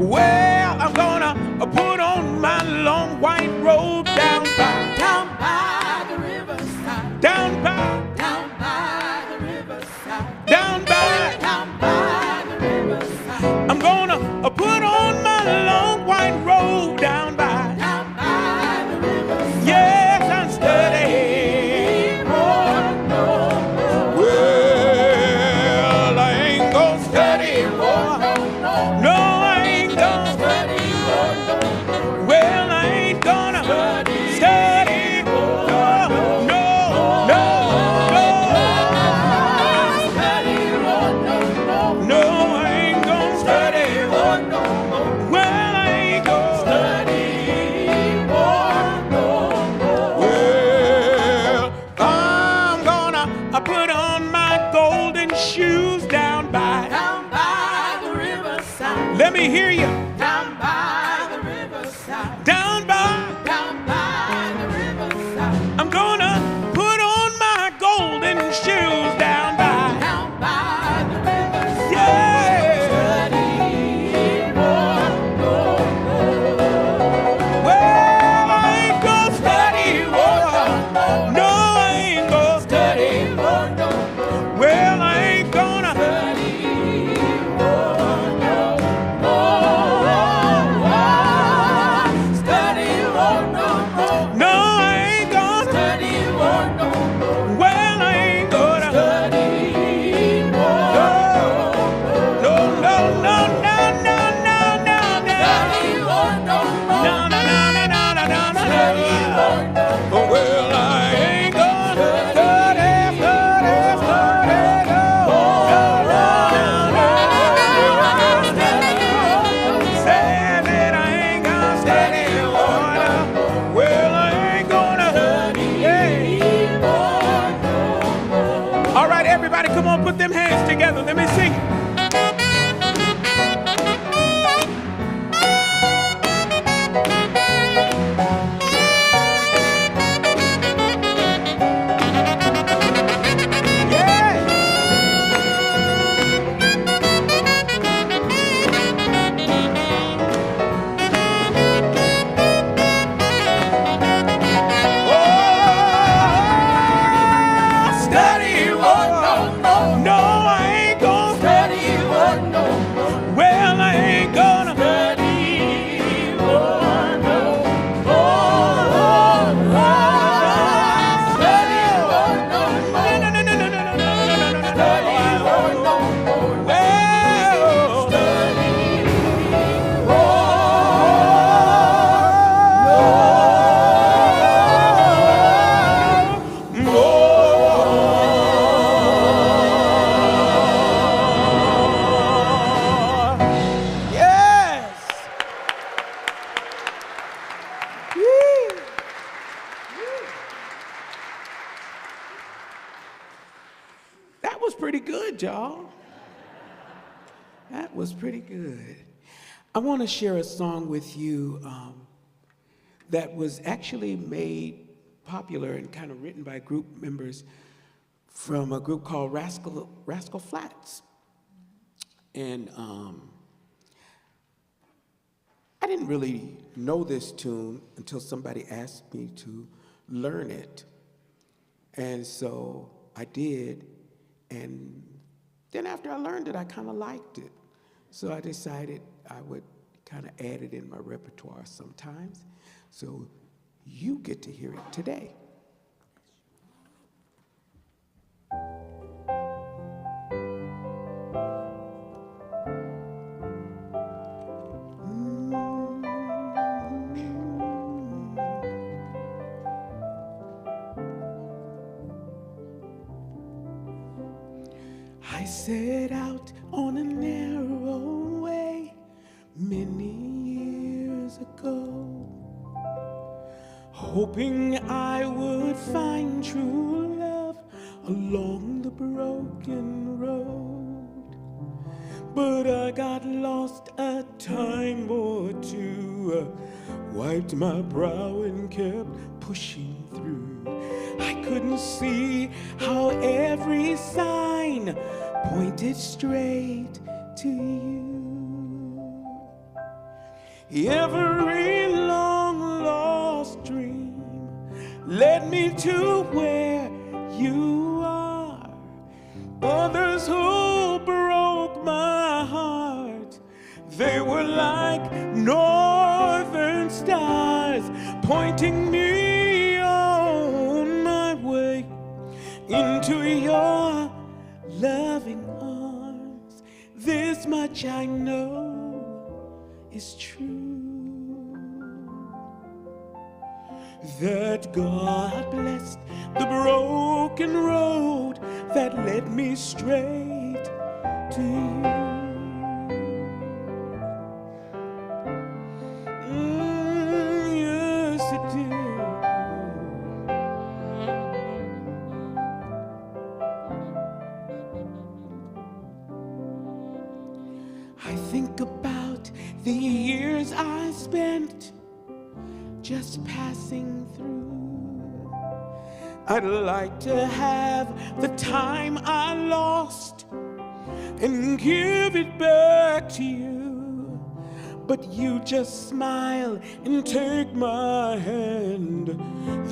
more. Well, I'm gonna put on my long white robe down by the riverside, down by down by the riverside, down by. down by the riverside, I'm gonna put on my long white robe down by. down by the riverside. Yes, I'm studying. Well, I ain't gonna study more. No, I ain't gonna study more. Well, I ain't gonna study more. No, no, no. No, I ain't gonna study more. Well, I ain't gonna study. Well, I'm gonna put on my golden shoes down by. Down by the riverside, Let me hear you. down by the riverside, Down by. down by the riverside, I'm gonna put on my golden shoes down by. down by the riverside. Yeah. Well, I ain't gonna study more. No, I ain't gonna study. Well, I ain't gonna. No, I ain't gonna. Well, I ain't gonna. No, no, no, no, no, no, no, no. No, no, no, no, no, no, no, no, no. Well, I ain't gonna study, study, study, no. Say that I ain't gonna study water. Well, I ain't gonna study. Yeah. All right, everybody, come on, put them hands together. Let me sing it. Study, no, I ain't gonna study. was pretty good, y'all. That was pretty good. I want to share a song with you that was actually made popular and kind of written by group members from a group called Rascal Flatts. And I didn't really know this tune until somebody asked me to learn it. And so I did, and then after I learned it, I kind of liked it. So I decided I would kind of add it in my repertoire sometimes. So you get to hear it today. I set out on a narrow way many years ago, hoping I would find true love along the broken road. But I got lost a time or two, wiped my brow and kept pushing through. I couldn't see how every sign pointed straight to you. Every long lost dream led me to where you are. Others who broke my heart, they were like northern stars, pointing me on my way into your loving arms. This much I know is true, that God blessed the broken road that led me straight to you. Yes, it did. I think about the years I spent just passing through. I'd like to have the time I lost and give it back to you. But you just smile and take my hand.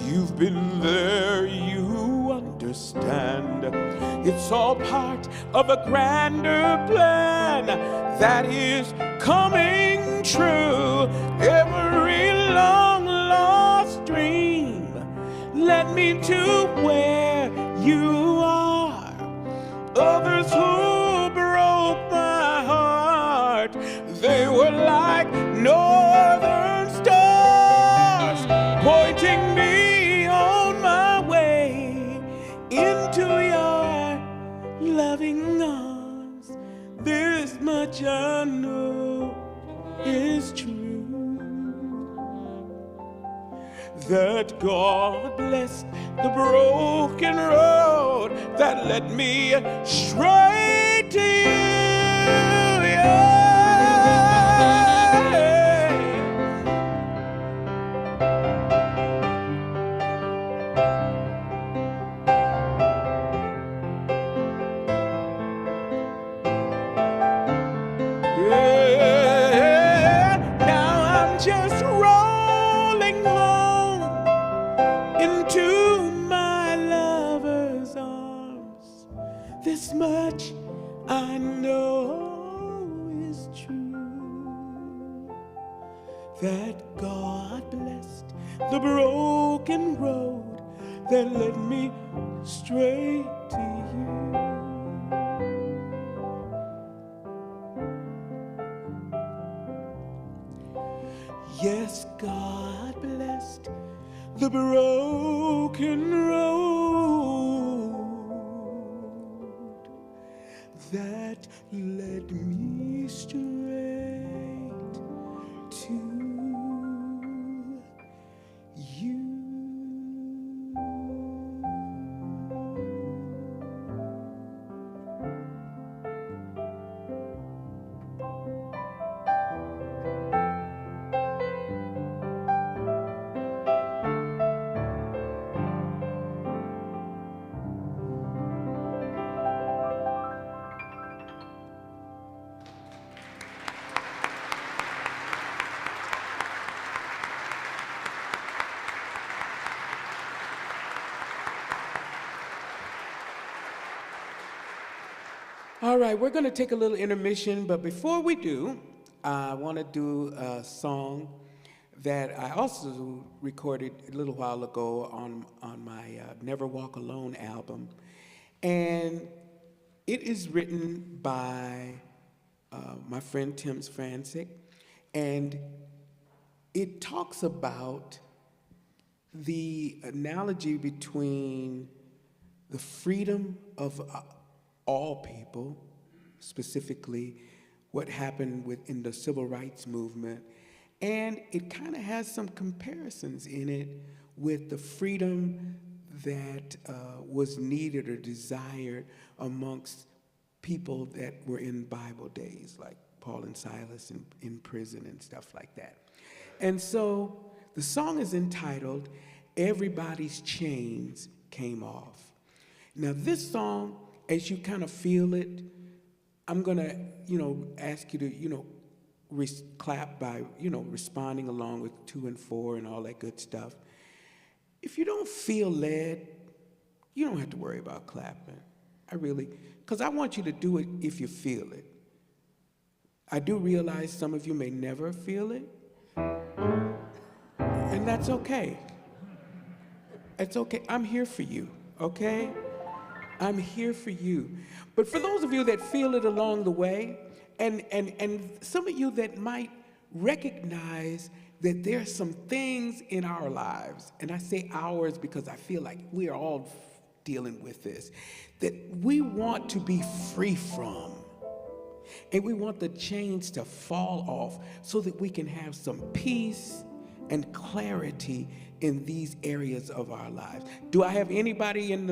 You've been there, you understand. It's all part of a grander plan that is coming true. Every long lost dream led me to where you are. Others who broke my heart, they were like northern stars, pointing me on my way into your loving arms. This much I know is true, that God blessed the broken road that led me straight to you. Yeah. Just rolling home into my lover's arms. This much I know is true, that God blessed the broken road that led me straight to you. Yes, God blessed the broken road that led me straight to you. All right, we're going to take a little intermission, but before we do, I want to do a song that I also recorded a little while ago on my Never Walk Alone album. And it is written by my friend Tim Francic, and it talks about the analogy between the freedom of all people, specifically what happened in the civil rights movement, and it kind of has some comparisons in it with the freedom that was needed or desired amongst people that were in Bible days, like Paul and Silas in prison and stuff like that. And so the song is entitled, Everybody's Chains Came Off. Now this song, as you kind of feel it, I'm gonna, ask you to, clap by, responding along with 2 and 4 and all that good stuff. If you don't feel led, you don't have to worry about clapping. Because I want you to do it if you feel it. I do realize some of you may never feel it, and that's okay. It's okay. I'm here for you, okay? I'm here for you. But for those of you that feel it along the way, and some of you that might recognize that there are some things in our lives, and I say ours because I feel like we are all dealing with this, that we want to be free from. And we want the chains to fall off so that we can have some peace and clarity in these areas of our lives. Do I have anybody in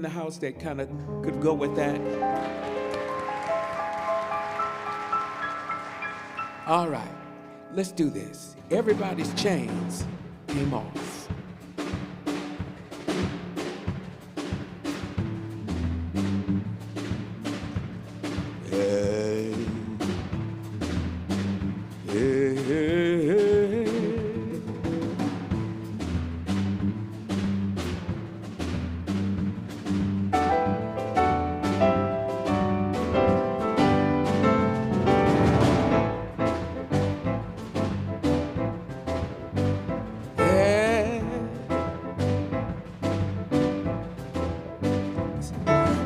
the house that kind of could go with that? All right, let's do this. Everybody's chains came off. Hey, hey, hey.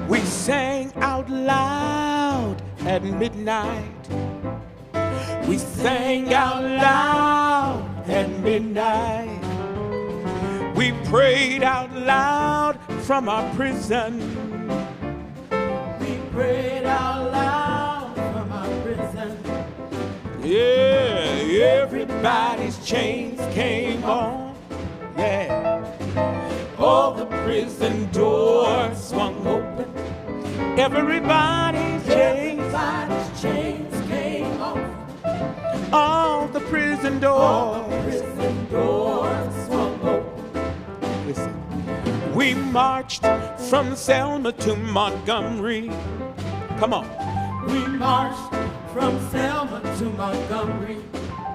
We sang out loud at midnight. We sang out loud at midnight. We prayed out loud from our prison. We prayed out loud from our prison. Yeah, everybody's chains came on. Yeah, all the prison doors swung open. Everybody's chains came off. All the prison doors swung open. Listen, we marched from Selma to Montgomery. Come on. We marched from Selma to Montgomery.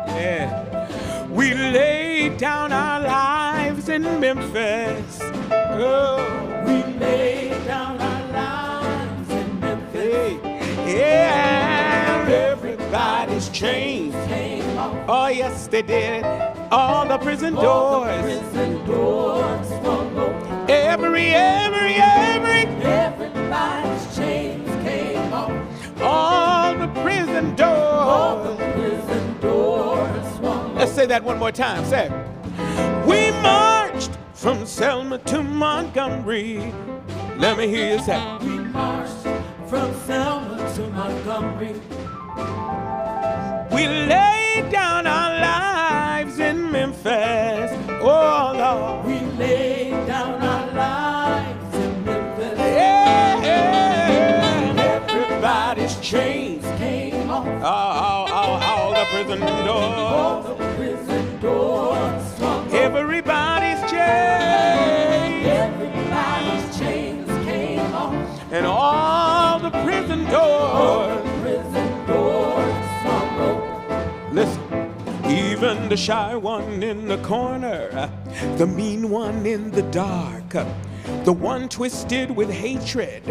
Yeah. We laid down our lives in Memphis. Oh, we laid down our lives in Memphis. Yeah, everybody's chains came off. Oh, yes, they did. All the prison doors swung open. Everybody's chains came off. All the prison doors swung open. Let's say that one more time. Say it. We marched from Selma to Montgomery. Let me hear you say. We marched from Selma to Montgomery. We laid down our lives in Memphis. Oh, Lord. We laid down our lives in Memphis. Yeah. Everybody's chains came off. All the prison doors. All the prison doors swung open. Everybody's chains. Everybody's chains came off. And all the prison doors. Swung open. Listen, even the shy one in the corner, the mean one in the dark, the one twisted with hatred,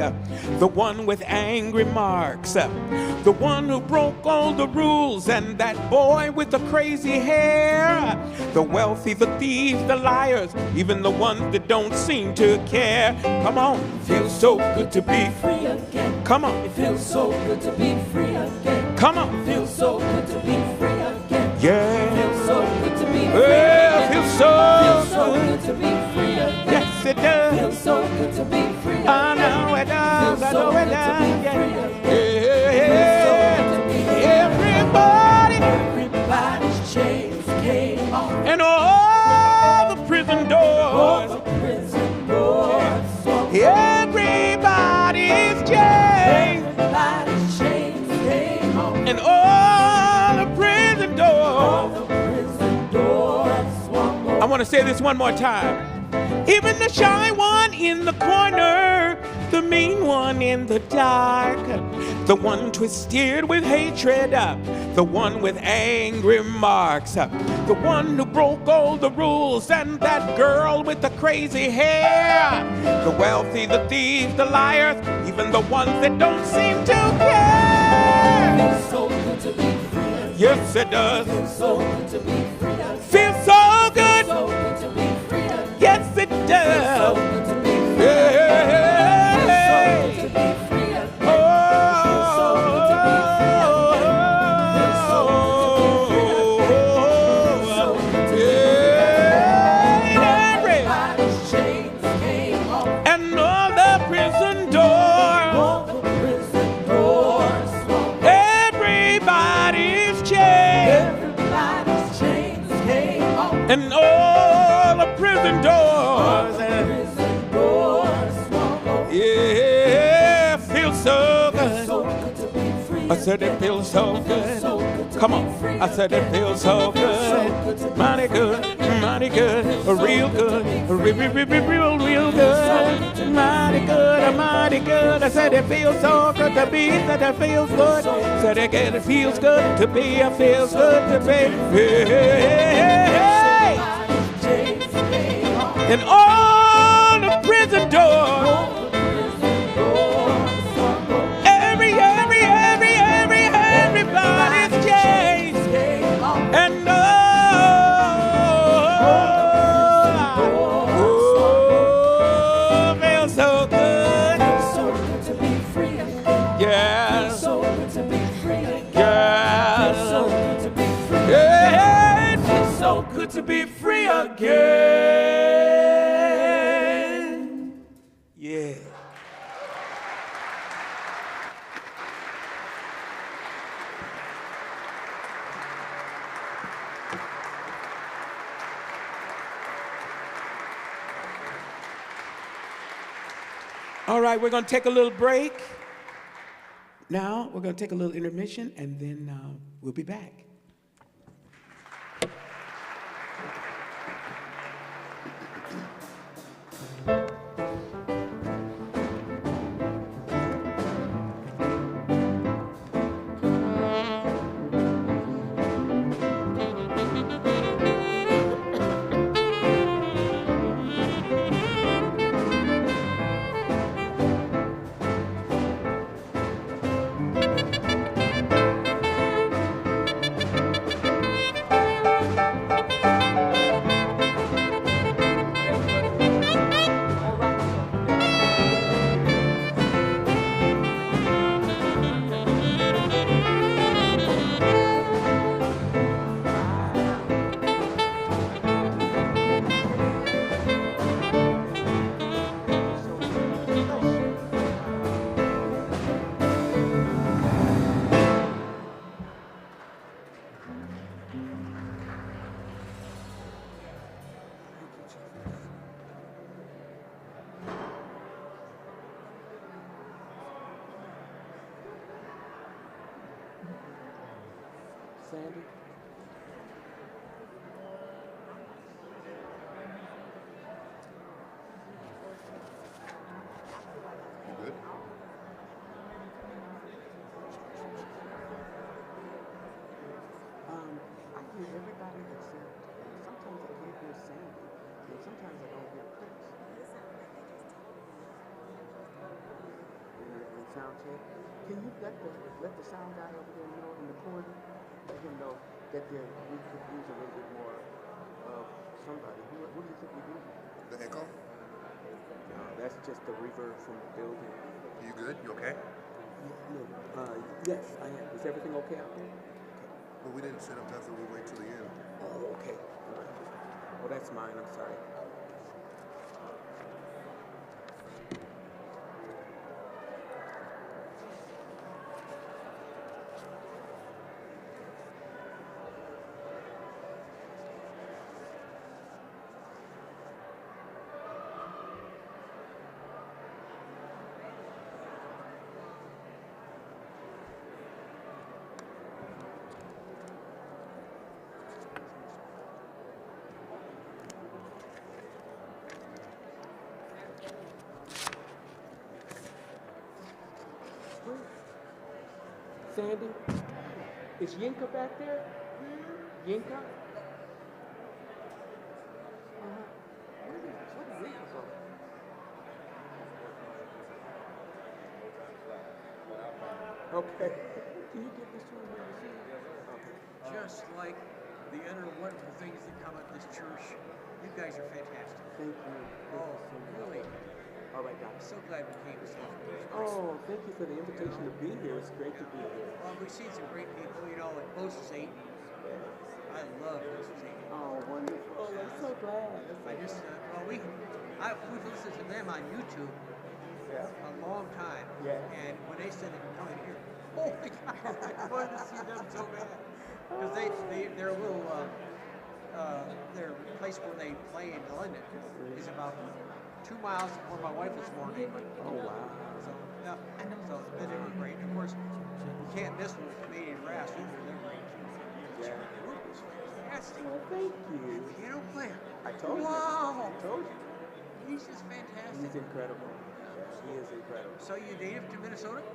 the one with angry marks, the one who broke all the rules, and that boy with the crazy hair, the wealthy, the thieves, the liars, even the ones that don't seem to care. Come on, feels so good to be free again. Come on, it feels so good to be free again. Come on, it feels so good to be free again. Yeah, it feels so good to be free again. It feels so good to be free again. Yes, it does. It feels so good to be free again. I know it does. I know it does. Everybody's chains came off, and all the prison doors. Everybody's chains. Everybody's chains came off, and all the prison doors. I want to say this one more time. Even the shy one in the corner, the mean one in the dark, the one twisted with hatred, the one with angry marks, the one who broke all the rules, and that girl with the crazy hair, the wealthy, the thieves, the liars, even the ones that don't seem to care. Feels so good to be free. Yes, it does. Feels so good to be free. Feels so good. So good to be free. Yes, it does. Feels so good to be free. Yeah. Feels so good to be free. And all the prison doors, yeah, feels so good. I said it feels so good. Come on, I said it feels so good. Mighty good, real good, real good. Mighty good. I said it feels so good to be, said it feels good. Said again, it feels good to be, it feels good to be. And all the prison doors, everybody's chains, and feels so good. Feels so good to be free again. Yeah. Feels so good to be free again. Yeah. Feels so good to be free again. Yeah. Feels so good to be free again. Yeah. All right, we're going to take a little break. Now, we're going to take a little intermission, and then we'll be back. Sandy? You good? I hear everybody except sometimes I can't hear Sandy, and sometimes I don't hear Chris. Sound check. Can you let the sound guy over there know in the corner? Let him know that we could use a little bit more of somebody. What do you think we do? The echo? No, that's just the reverb from the building. You good? You okay? Yes, I am. Is everything okay out there? Well, we didn't set up nothing. We wait till the end. Oh, okay. All right. Oh, that's mine. I'm sorry. Sandy, is Yinka back there? Yinka? Where did Yinka go? Okay. Can you get this to him? Okay. Just like the other wonderful things that come at this church, you guys are fantastic. Thank you. Oh, really? All right, Doc. I'm so glad we came to see you. Oh, thank you for the invitation to be here. It's great to be here. Well, we've seen some great people, you know, at Moses 8. I love Moses 8. Oh, wonderful. I'm so glad. I just, well, we've listened to them on YouTube a long time. Yeah. And when they said they were coming here, oh my God, I wanted to see them so bad. Because they're a little, their place where they play in London is about 2 miles from where my wife was born. Oh, wow. So, yeah, so they were great. And of course, we can't miss with Canadian Brass either. They're great. Yeah. The group is fantastic. Well, thank you. Piano player. I told you. Wow. I told you. He's just fantastic. He's incredible. He is incredible. So you native to Minnesota?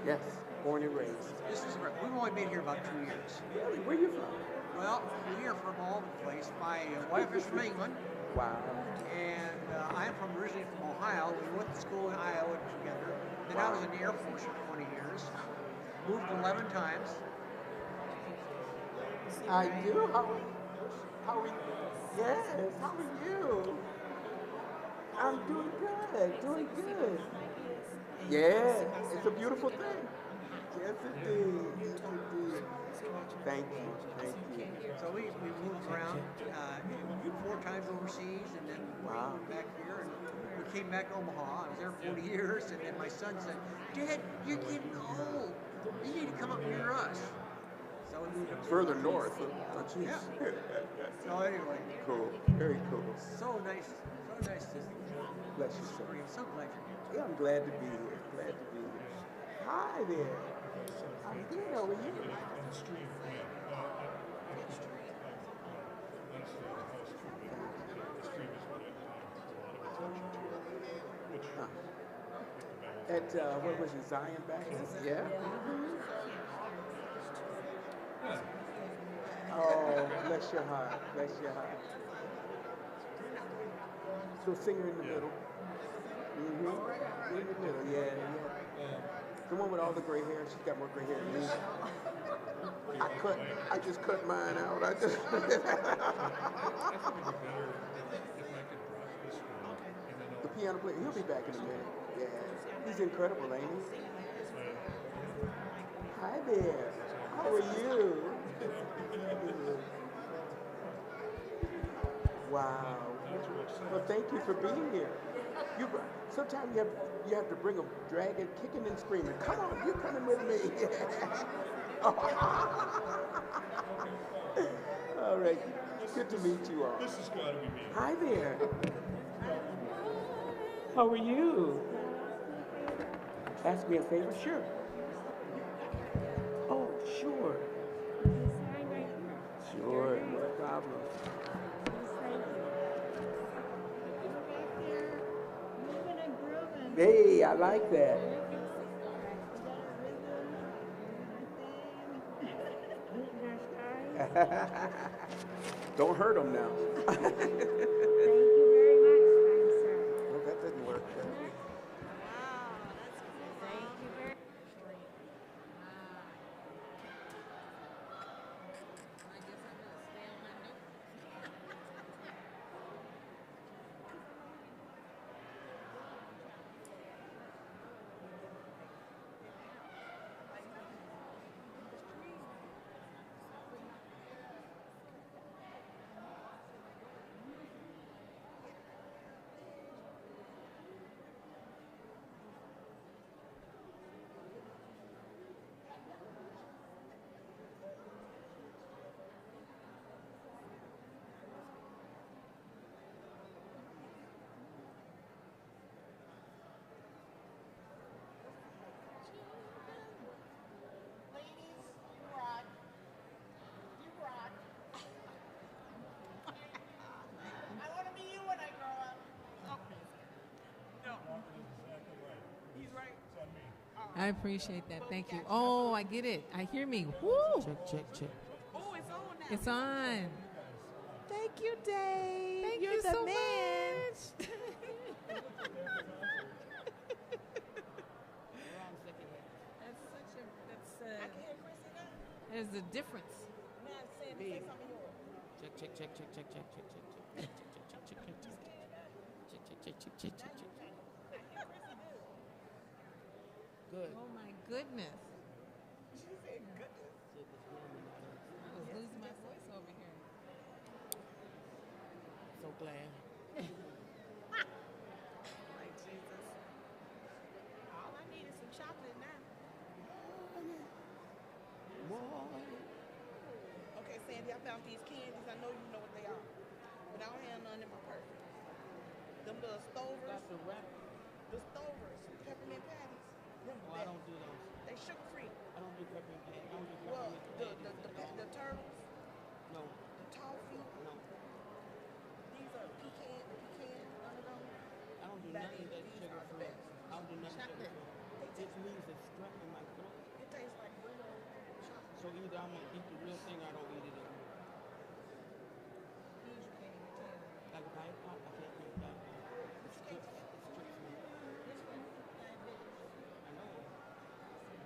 Yes, born and raised. This is right. We've only been here about 2 years. Really? Where you from? Well, we are from all over the place. My wife is from England, Wow. and I'm originally from Ohio. We went to school in Iowa together. Then I was in the Air Force for 20 years. Moved 11 times. I do. How are you? Yes. How are you? I'm doing good. Doing good. Yeah. It's a beautiful thing. Yes, indeed. Yes, indeed. Thank you. Thank you. So we moved around 4 times overseas, and then Wow. back here. And we came back to Omaha. I was there 40 years, and then my son said, "Dad, you're getting old. You need to come up near us." So we moved up Further north. Oh, geez. Yeah. So anyway, Cool. Very cool. so nice to Bless you, sir. I'm so glad you're here. Yeah, I'm glad to be here. Glad to be here. Hi there. I'm good. How are you? At what was it, Zion Baptist? Yeah. Oh, bless your heart. Bless your heart. So singer in the middle. Mm-hmm. In the middle, yeah. The one with all the gray hair. She's got more gray hair than me. I just cut mine out. The piano player, he'll be back in a minute. Yeah. He's incredible, ain't he? Hi there. How are you? Wow. Well, thank you for being here. Sometimes you have to bring them dragging, kicking, and screaming. Come on, you're coming with me. All right. Good to meet you all. This has got to be me. Hi there. How are you? Ask me a favor? Sure. Oh, sure. Sure, no problem. Hey, I like that. Don't hurt him now. Thank you very much, kind sir. Well, that didn't work. Wow, that's cool. Thank you very I appreciate that. Thank you. Oh, I get it. I hear me. Woo! Check. Oh, it's on now. It's on. Thank you, Dave. Thank You're you the so man. much. That's such a. That's. There's a difference. Good. Oh my goodness. She said goodness. I was losing my voice over here. So glad. Like Jesus. All I need is some chocolate now. Okay, Sandy, I found these candies. I know you know what they are. But I don't have none in my purse. Them little stovers. The stovers. Peppermint patties. Oh, I don't do those. They sugar free. I don't do peppermint patties. I don't do Well, peppermint patties. the turtles. No, The toffee. no. These are pecan, one of them. I don't do nothing that's sugar free. I don't do nothing sugar free. It means it's stuck in my throat. It tastes like real chocolate. So either I'm gonna eat the real thing or I don't eat it at all. These you can't even tell. Like a pie pop, I can't eat that. It strips me. This one, diabetes. I know.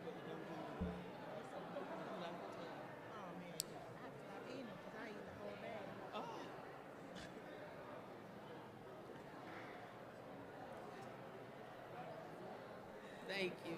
But it don't do me well. You like it? Oh man, I have to stop eating them because I eat the whole bag. Oh. Thank you.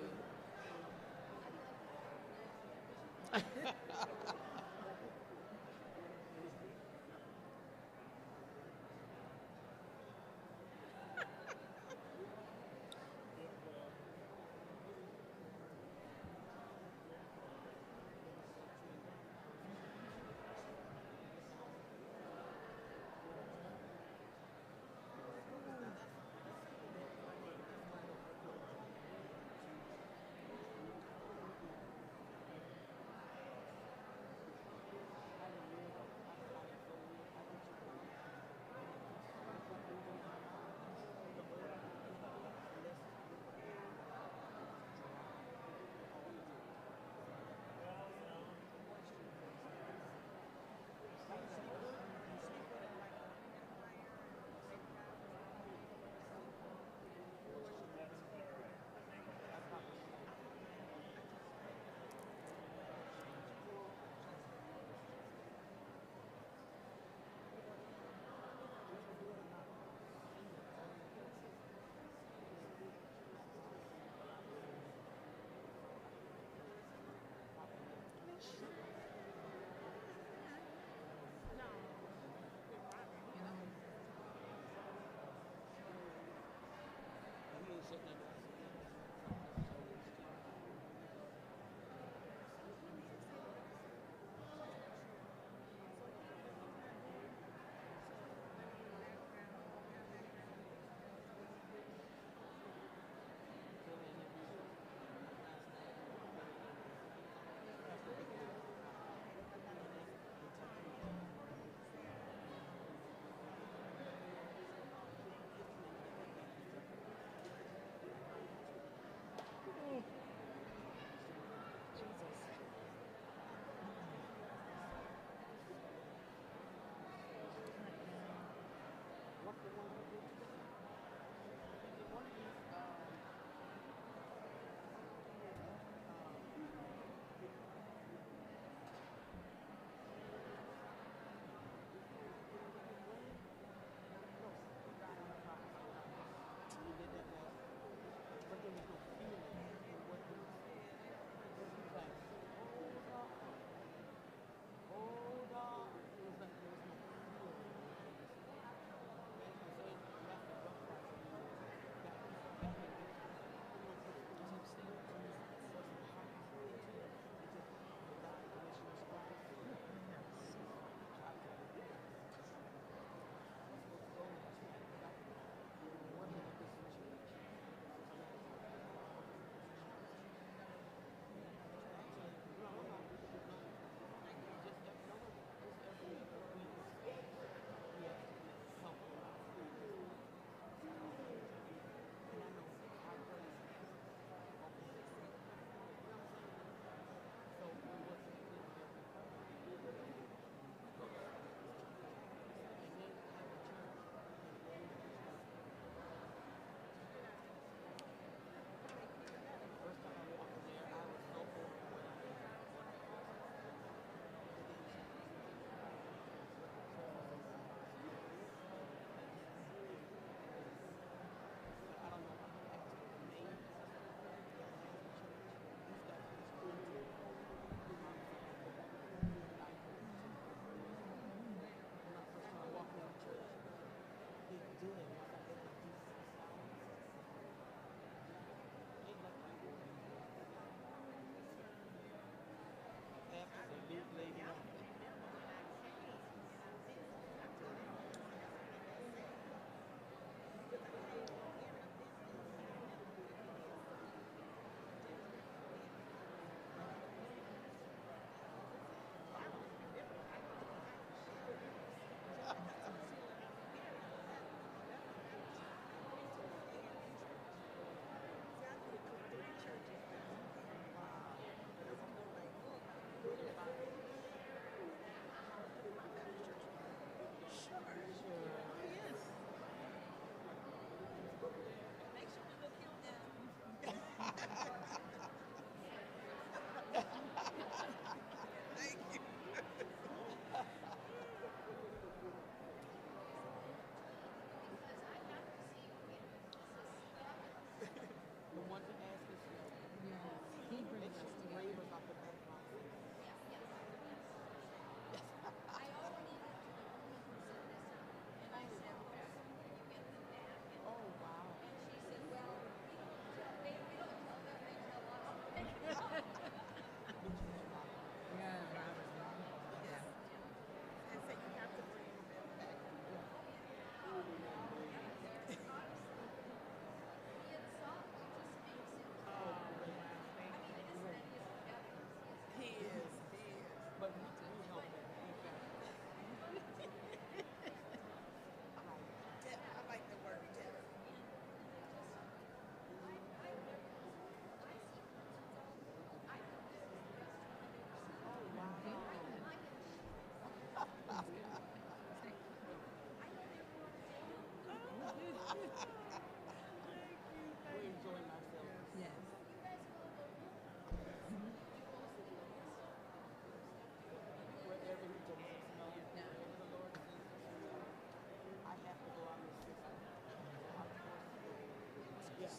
Yes,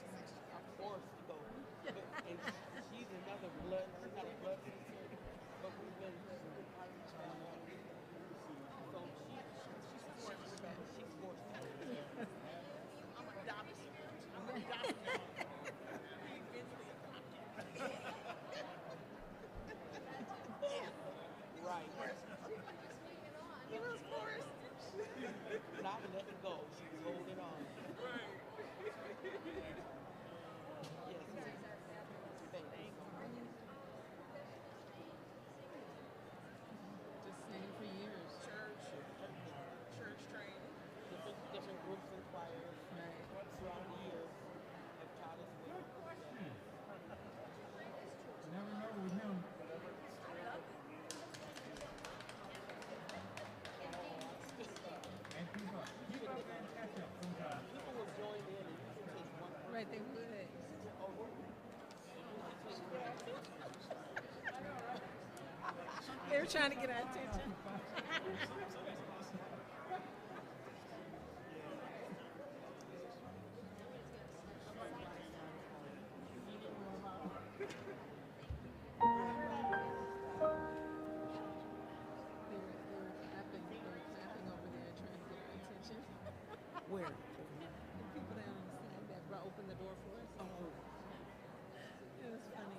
I'm forced to go. But, and she's another blood, she's not a blood sister, but we've been, so she's forced to back. She's forced to. I'm adopted. I'm adopted. Eventually adopted. Right. He was forced. But I let it go. She was holding on. Right. Yes. Thank you. Just singing for years. Church training. Different groups and choirs. Right. Throughout the years have taught us well. Never know with him. And people catch up sometimes. People will join in and usually take one person. Right, they would. They were trying to get our attention. They were clapping over there trying to get our attention. Where? The people down on the side that opened the door for us. Oh. It was funny.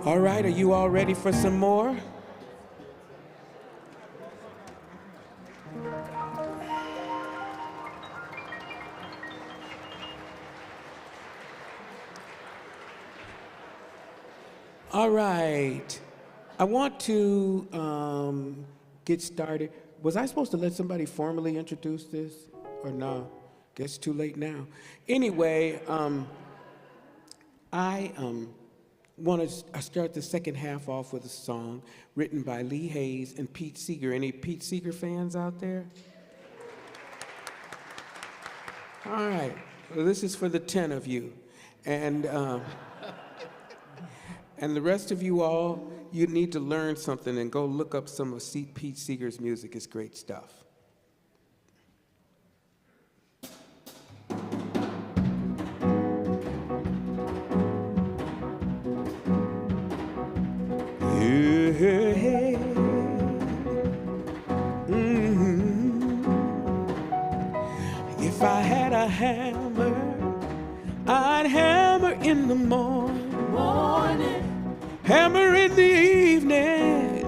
All right, are you all ready for some more? All right. I want to get started. Was I supposed to let somebody formally introduce this or no? Guess too late now. Anyway, I want to start the second half off with a song written by Lee Hayes and Pete Seeger. Any Pete Seeger fans out there? All right. Well, this is for the 10 of you. And the rest of you all, you need to learn something and go look up some of Pete Seeger's music. It's great stuff. If I had a hammer, I'd hammer in the morning, hammer in the evening,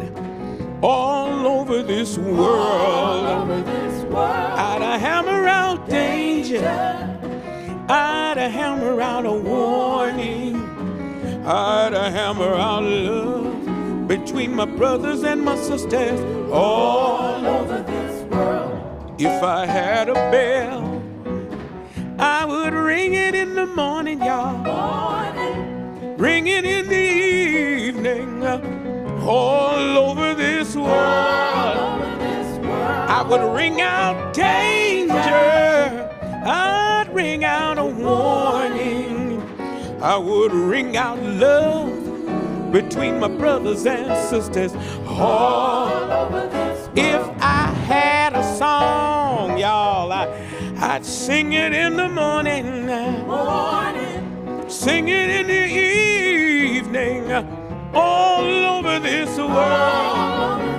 all over this world. I'd hammer out danger, I'd hammer out a warning, I'd hammer out love between my brothers and my sisters all over this world. If I had a bell, I would ring it in the morning, y'all. Ring it in the evening, all over this world. I I would ring out danger. I'd ring out a warning. I would ring out love between my brothers and sisters. Oh, if I had a song, y'all, I'd sing it in the morning, sing it in the evening, all over this world.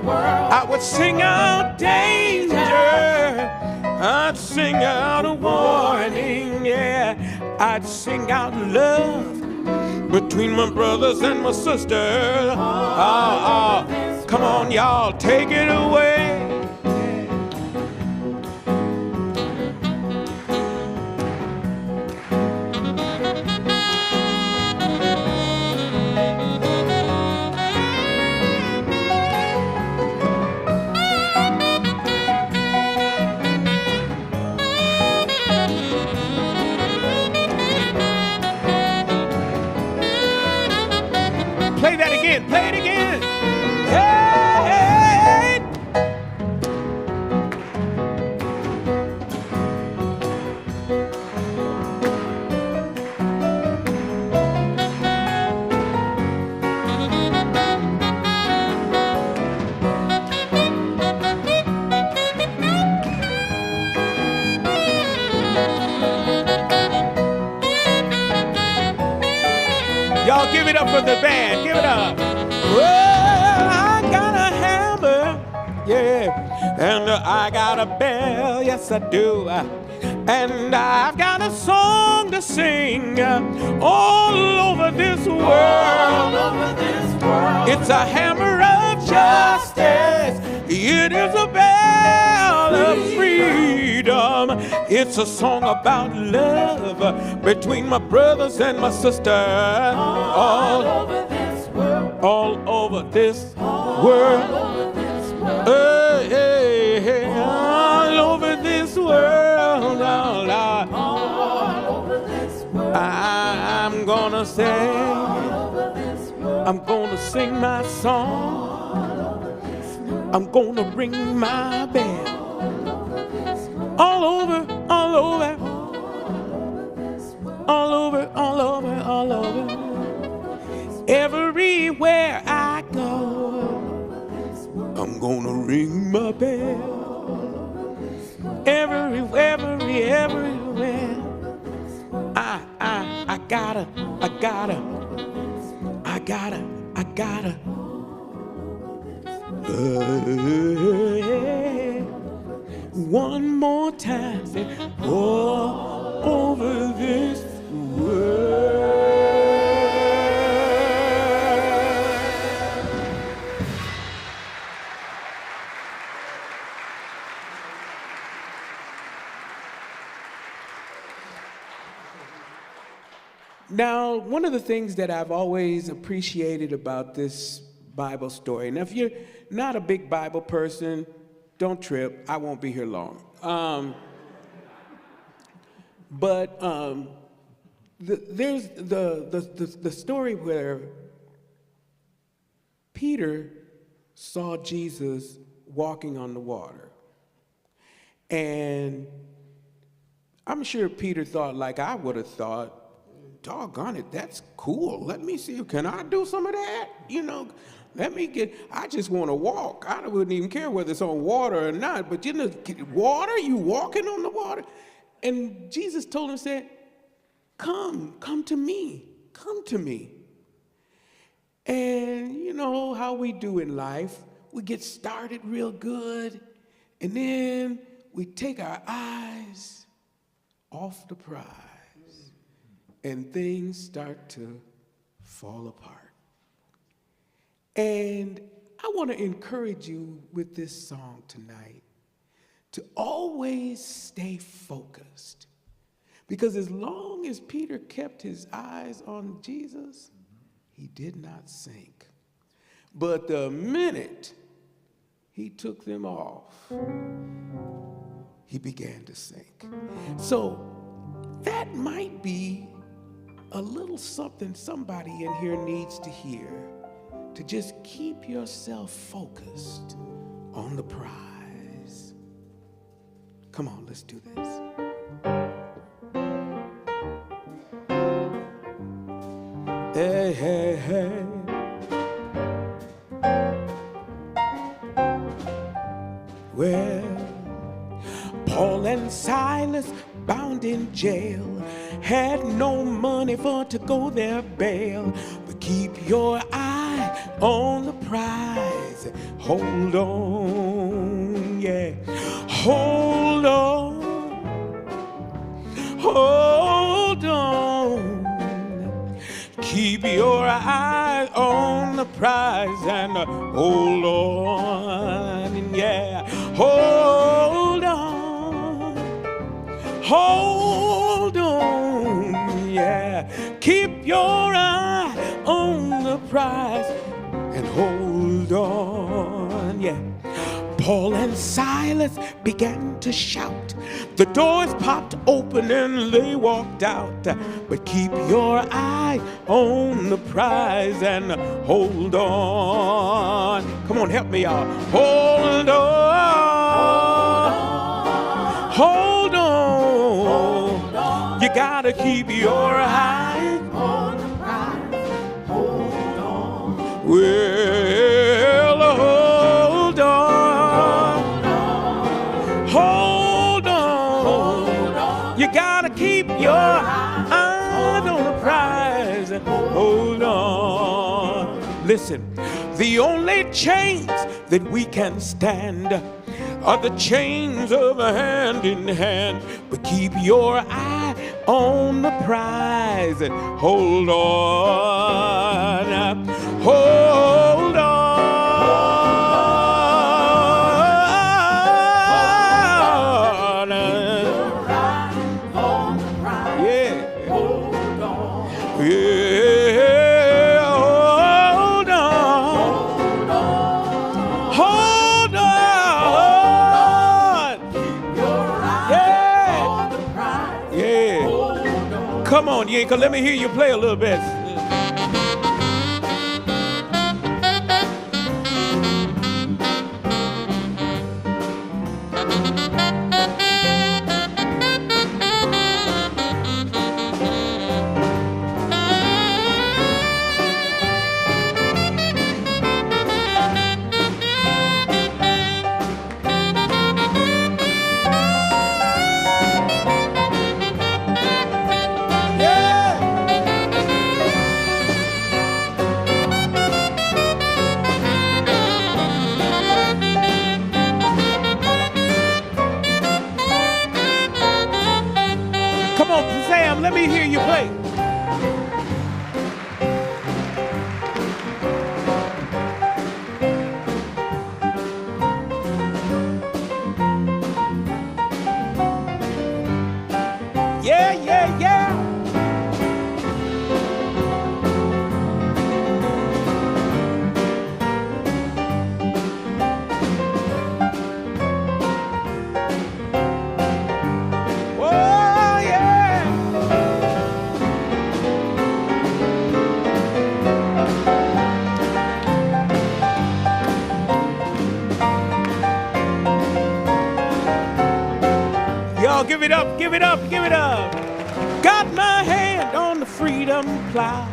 I would sing out danger, I'd sing out a warning, yeah. I'd sing out love between my brothers and my sisters. Come on, y'all, take it away. Play that again, play it again. Hey! Y'all give it up for the band, give it up. Well, I got a hammer, yeah, and I got a bell, yes I do. And I've got a song to sing all over this world. It's a hammer of justice. It is a bell of freedom. It's a song about love between my brothers and my sisters. All over this world. All over this world. Hey, hey, all over this world. All over this world. I'm gonna sing. I'm gonna sing my song. I'm gonna ring my bell. All over, all over. All over, all over, all over. Everywhere I go, I'm gonna ring my bell. Everywhere. I gotta. One more time, say, all over this world. Now, one of the things that I've always appreciated about this Bible story, now if you're not a big Bible person, don't trip, I won't be here long. There's the story where Peter saw Jesus walking on the water. And I'm sure Peter thought like I would have thought, doggone it, that's cool. Let me see, can I do some of that? You know, I just want to walk. I wouldn't even care whether it's on water or not, but you know, water, you walking on the water? And Jesus told him, said, come to me, come to me. And you know how we do in life, we get started real good, and then we take our eyes off the prize, and things start to fall apart. And I want to encourage you with this song tonight to always stay focused. Because as long as Peter kept his eyes on Jesus, he did not sink. But the minute he took them off, he began to sink. So that might be a little something somebody in here needs to hear, to just keep yourself focused on the prize. Come on, let's do this. Hey, hey, hey. Well, Paul and Silas, bound in jail, had no money for to go their bail. But keep your eye on the prize. Hold on, yeah. Hold on. Hold on. Keep your eye on the prize and hold on, yeah. Hold on. Hold on, yeah. Keep your eye on the prize and hold on, yeah. Paul and Silas began to shout. The doors popped open and they walked out. But keep your eye on the prize and hold on. Come on, help me out. Hold on. Hold on. Hold on. You gotta keep your eye on the prize. Hold on. Well, hold on. Hold on. Hold on. You gotta keep your eye on the prize. Hold on. Listen, the only chains that we can stand are the chains of a hand in hand. But keep your eye on the prize and hold on. Hold on. Yeah. Hold on. Yeah. Hold on. Hold on. Yeah. Yeah. Come on, Yinka, let me hear you play a little bit. Let me hear you play. Yeah, yeah, yeah. Give it up, give it up, give it up. Got my hand on the freedom plow.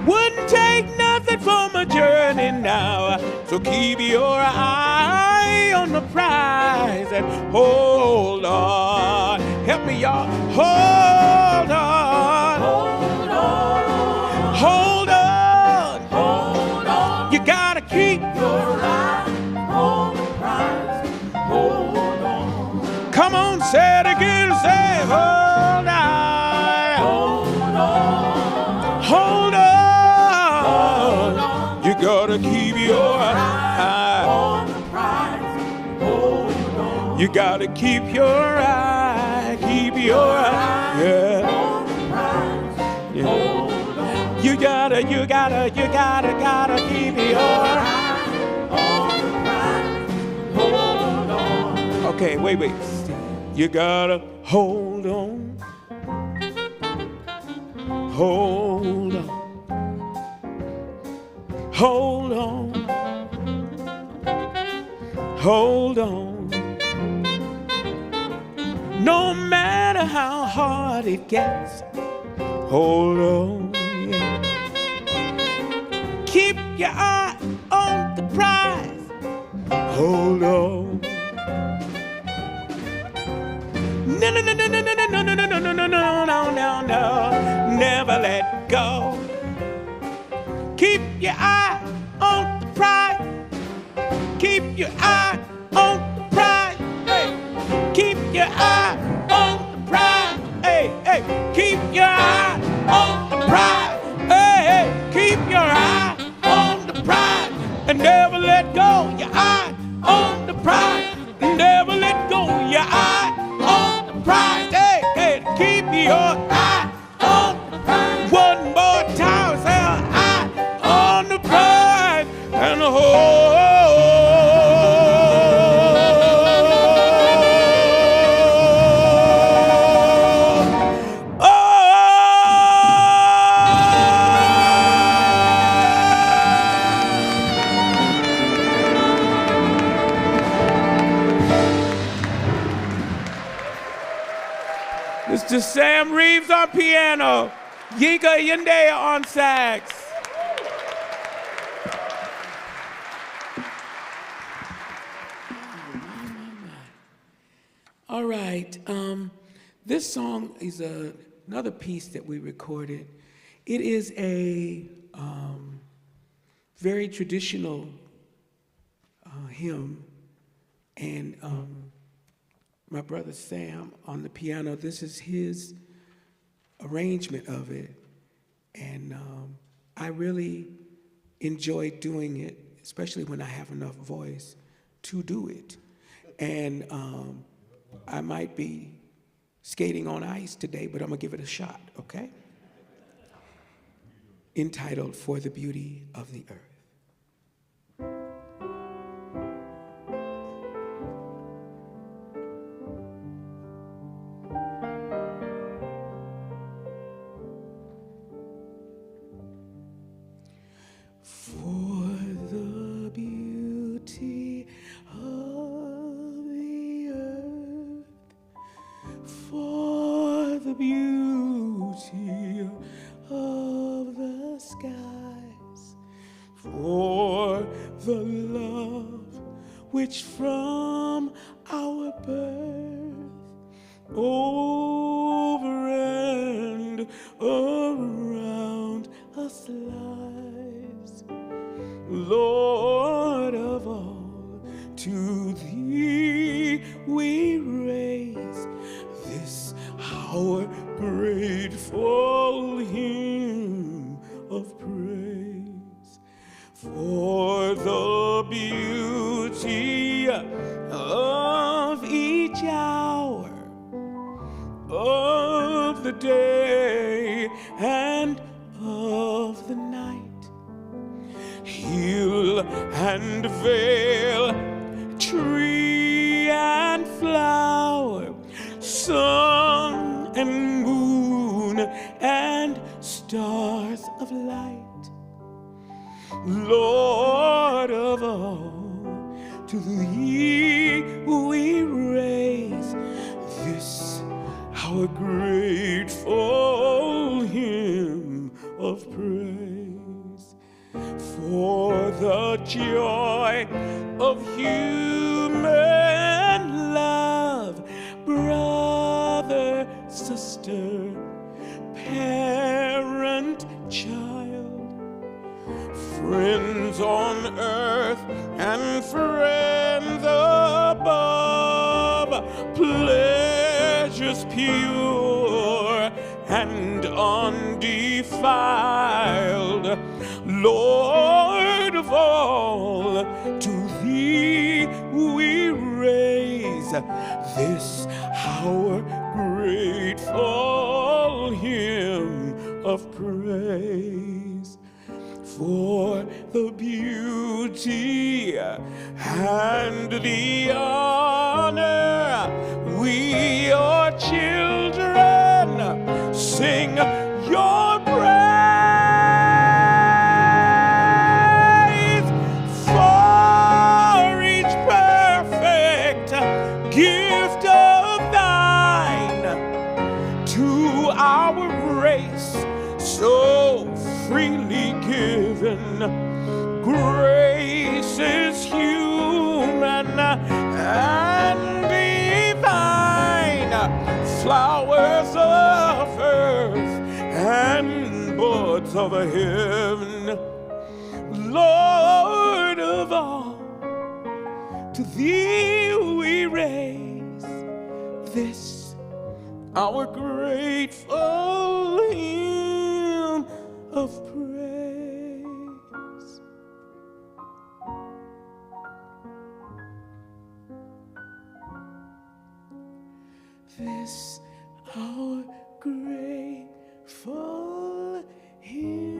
Wouldn't take nothing for my journey now. So keep your eye on the prize and hold on. Help me, y'all. Hold on. Hold on. Hold on. Hold on. You gotta keep your eye on the prize. Hold on. Come on, say it again. Say, hold on. Hold on. Hold on. Hold on. You gotta keep your eye on the prize. Hold on. You gotta keep your eye, keep your eye, yeah. On the prize. Yeah. Hold on. You gotta keep your eye on the prize. Hold on. Okay, wait. You gotta hold on. Hold on. Hold on. Hold on. No matter how hard it gets, hold on, yeah. Keep your eye on the prize, hold on. No, no, no, no, no, no, no, no, no, no, no, no, no, no, no, never let go. Keep your eye on the prize. Keep your eye on the prize. Hey, keep your eye on the prize. Hey, hey, keep your eye on the prize. Hey, hey, keep your eye on the prize and never let go. Your eye on the prize. Never let go. Your eye on the prize. Hey, hey, keep your eye on the prize. One more time, say eye on the prize and hold. Mr. Sam Reeves on piano, Yinka Lyndale on sax. All right, this song is another piece that we recorded. It is a very traditional hymn, and my brother Sam on the piano, this is his arrangement of it, and I really enjoy doing it, especially when I have enough voice to do it. And I might be skating on ice today, but I'm gonna give it a shot, okay? Entitled, For the Beauty of the Earth. Which from our birth over and around us lies, Lord of all, to thee we raise this our grateful hymn of praise for the beauty of each hour of the day and of the night, hill and vale, tree and flower, sun and moon and stars of light. Lord of all, to thee we raise this our grateful hymn of praise for the joy of human love, brother, sister, parent, child, friends on earth and friends above, pleasures pure and undefiled. Lord of all, to thee we raise this our grateful hymn of praise for the beauty and the honor. We, your children, sing your praise for each perfect gift of thine. our race, so freely given. Grace is human and divine, flowers of earth and buds of heaven. Lord of all, to thee we raise this our grateful hymn of praise. This our grateful hymn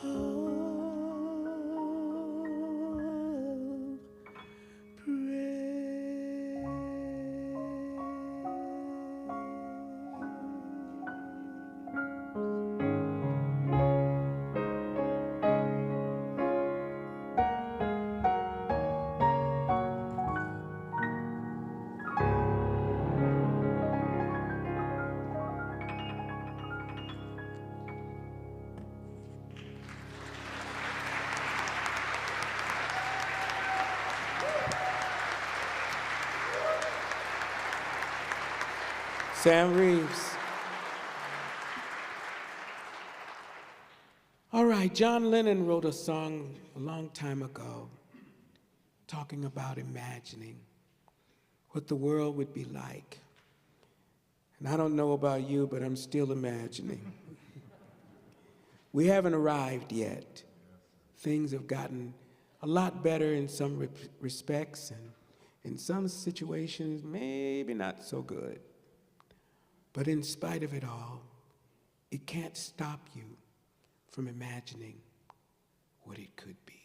of Sam Reeves. All right, John Lennon wrote a song a long time ago talking about imagining what the world would be like. And I don't know about you, but I'm still imagining. We haven't arrived yet. Things have gotten a lot better in some respects, and in some situations, maybe not so good. But in spite of it all, it can't stop you from imagining what it could be.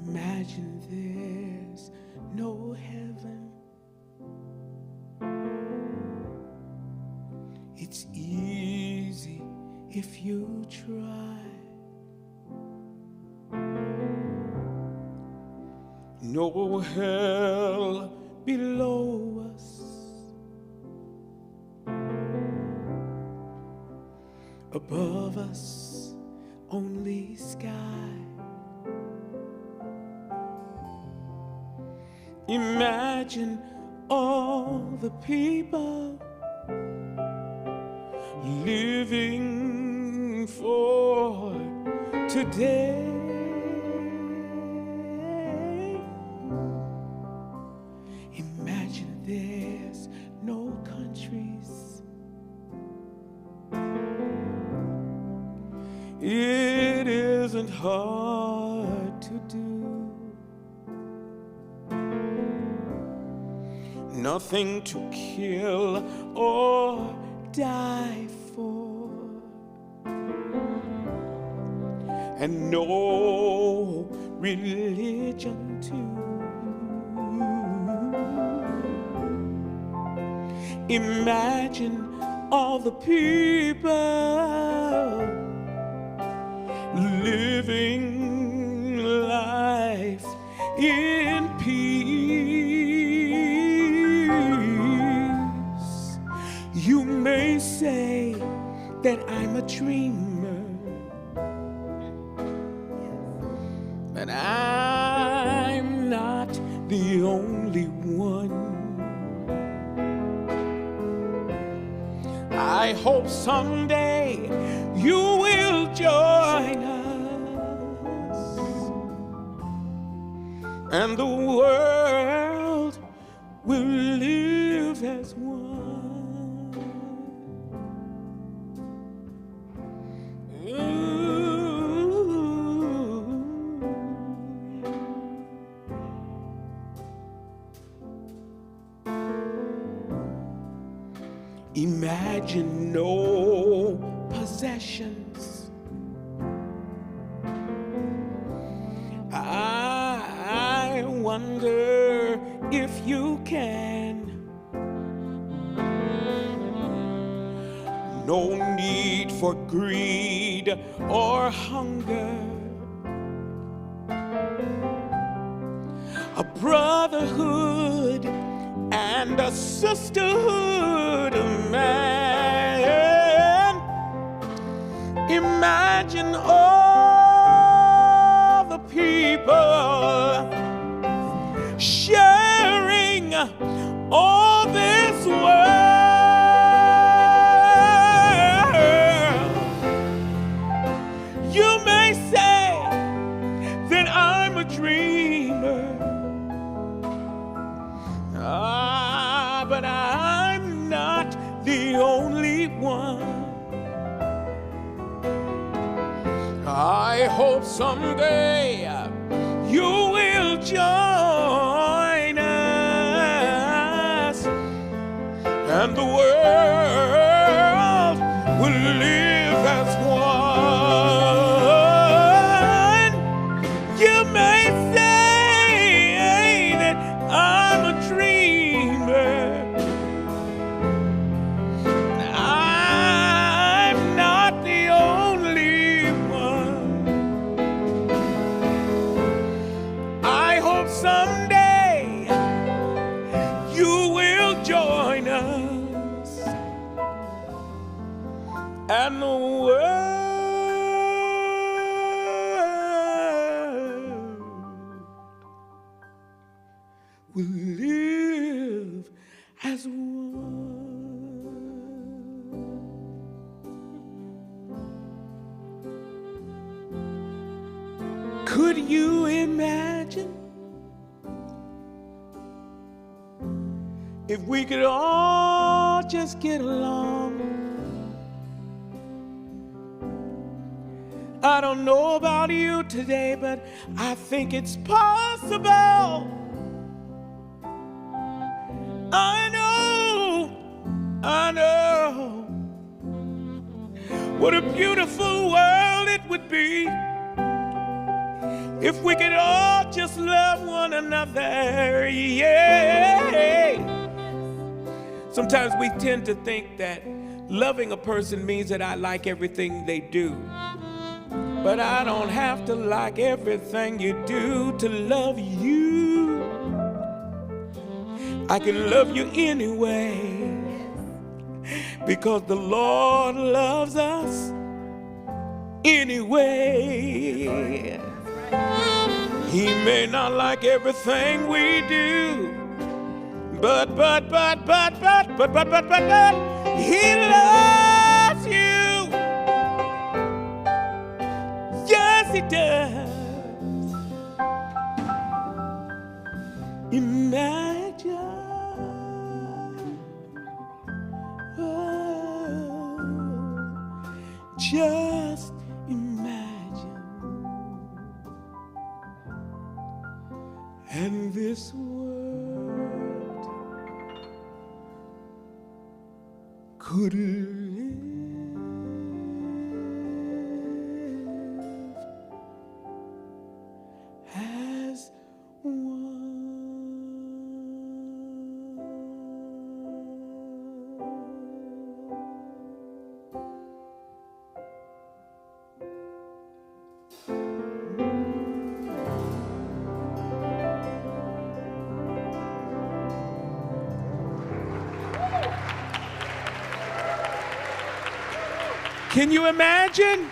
Imagine there's no heaven. It's easy if you try. No hell below us. Above us, only sky. Imagine all the people living for today. Imagine there's no countries. It isn't hard to do. Nothing to kill or die for, and no religion too. Imagine all the people living life in peace. You may say that I'm a dreamer, but I'm not the only one. I hope someday you will join us and the world will live as one. Imagine no possessions. I wonder if you can. No need for greed or hunger. A brotherhood and a sisterhood of man. Imagine all the people sharing all this world. You may say that I'm a dreamer. But I'm not the only one. I hope someday you will join us, and the world will live as one. You may say that I'm a dreamer. I'm not the only one. I hope someday you will join us, and the world will live as one. Could you imagine if we could all just get along? I don't know about you today, but I think it's possible. I know what a beautiful world it would be if we could all just love one another. Yeah. Sometimes we tend to think that loving a person means that I like everything they do. But I don't have to like everything you do to love you. I can love you anyway, because the Lord loves us anyway. He may not like everything we do, but He loves you. Yes, He does. Imagine, just imagine, and this world could live as one. Can you imagine?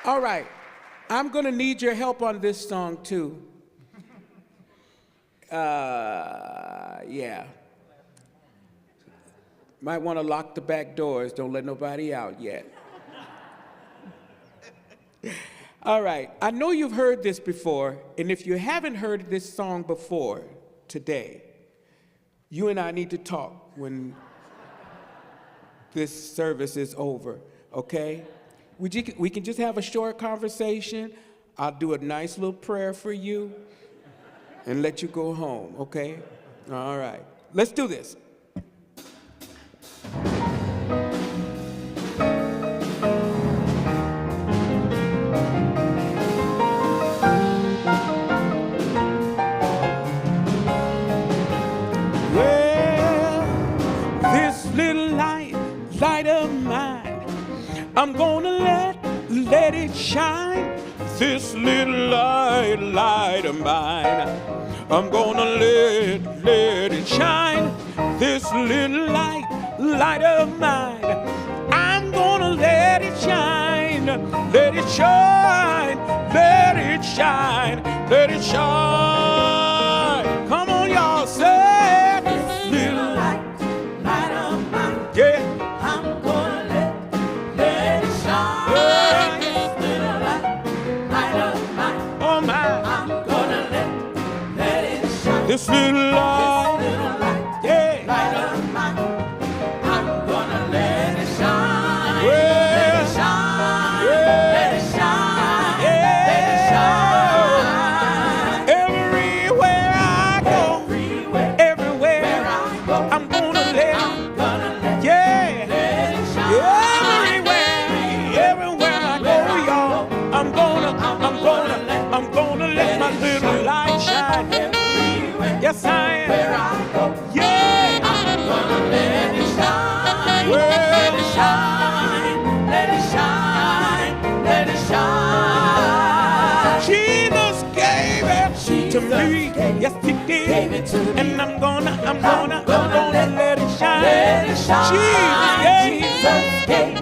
All right, I'm going to need your help on this song too. Yeah. Might want to lock the back doors. Don't let nobody out yet. All right. I know you've heard this before, and if you haven't heard this song before today, you and I need to talk when this service is over, okay? We can just have a short conversation. I'll do a nice little prayer for you and let you go home, okay? All right. Let's do this. Light of mine, I'm gonna let it shine. This little light of mine, I'm gonna let it shine. This little light of mine, I'm gonna let it shine. Let it shine, let it shine, let it shine. Come on, y'all, say this little light of mine. Yeah. This little light, yeah, light of mine, I'm gonna let it shine, let it shine, let it shine, let it shine. Everywhere I go, everywhere I go, I'm gonna let, yeah, let it shine. Everywhere I go, y'all, I'm gonna let my little light shine. Yes, I am. Where I go, yeah, I'm gonna let it shine. Let it shine, let it shine, let it shine. Jesus gave it to me. Yes, He did. And I'm gonna let it shine. Let it shine. Jesus gave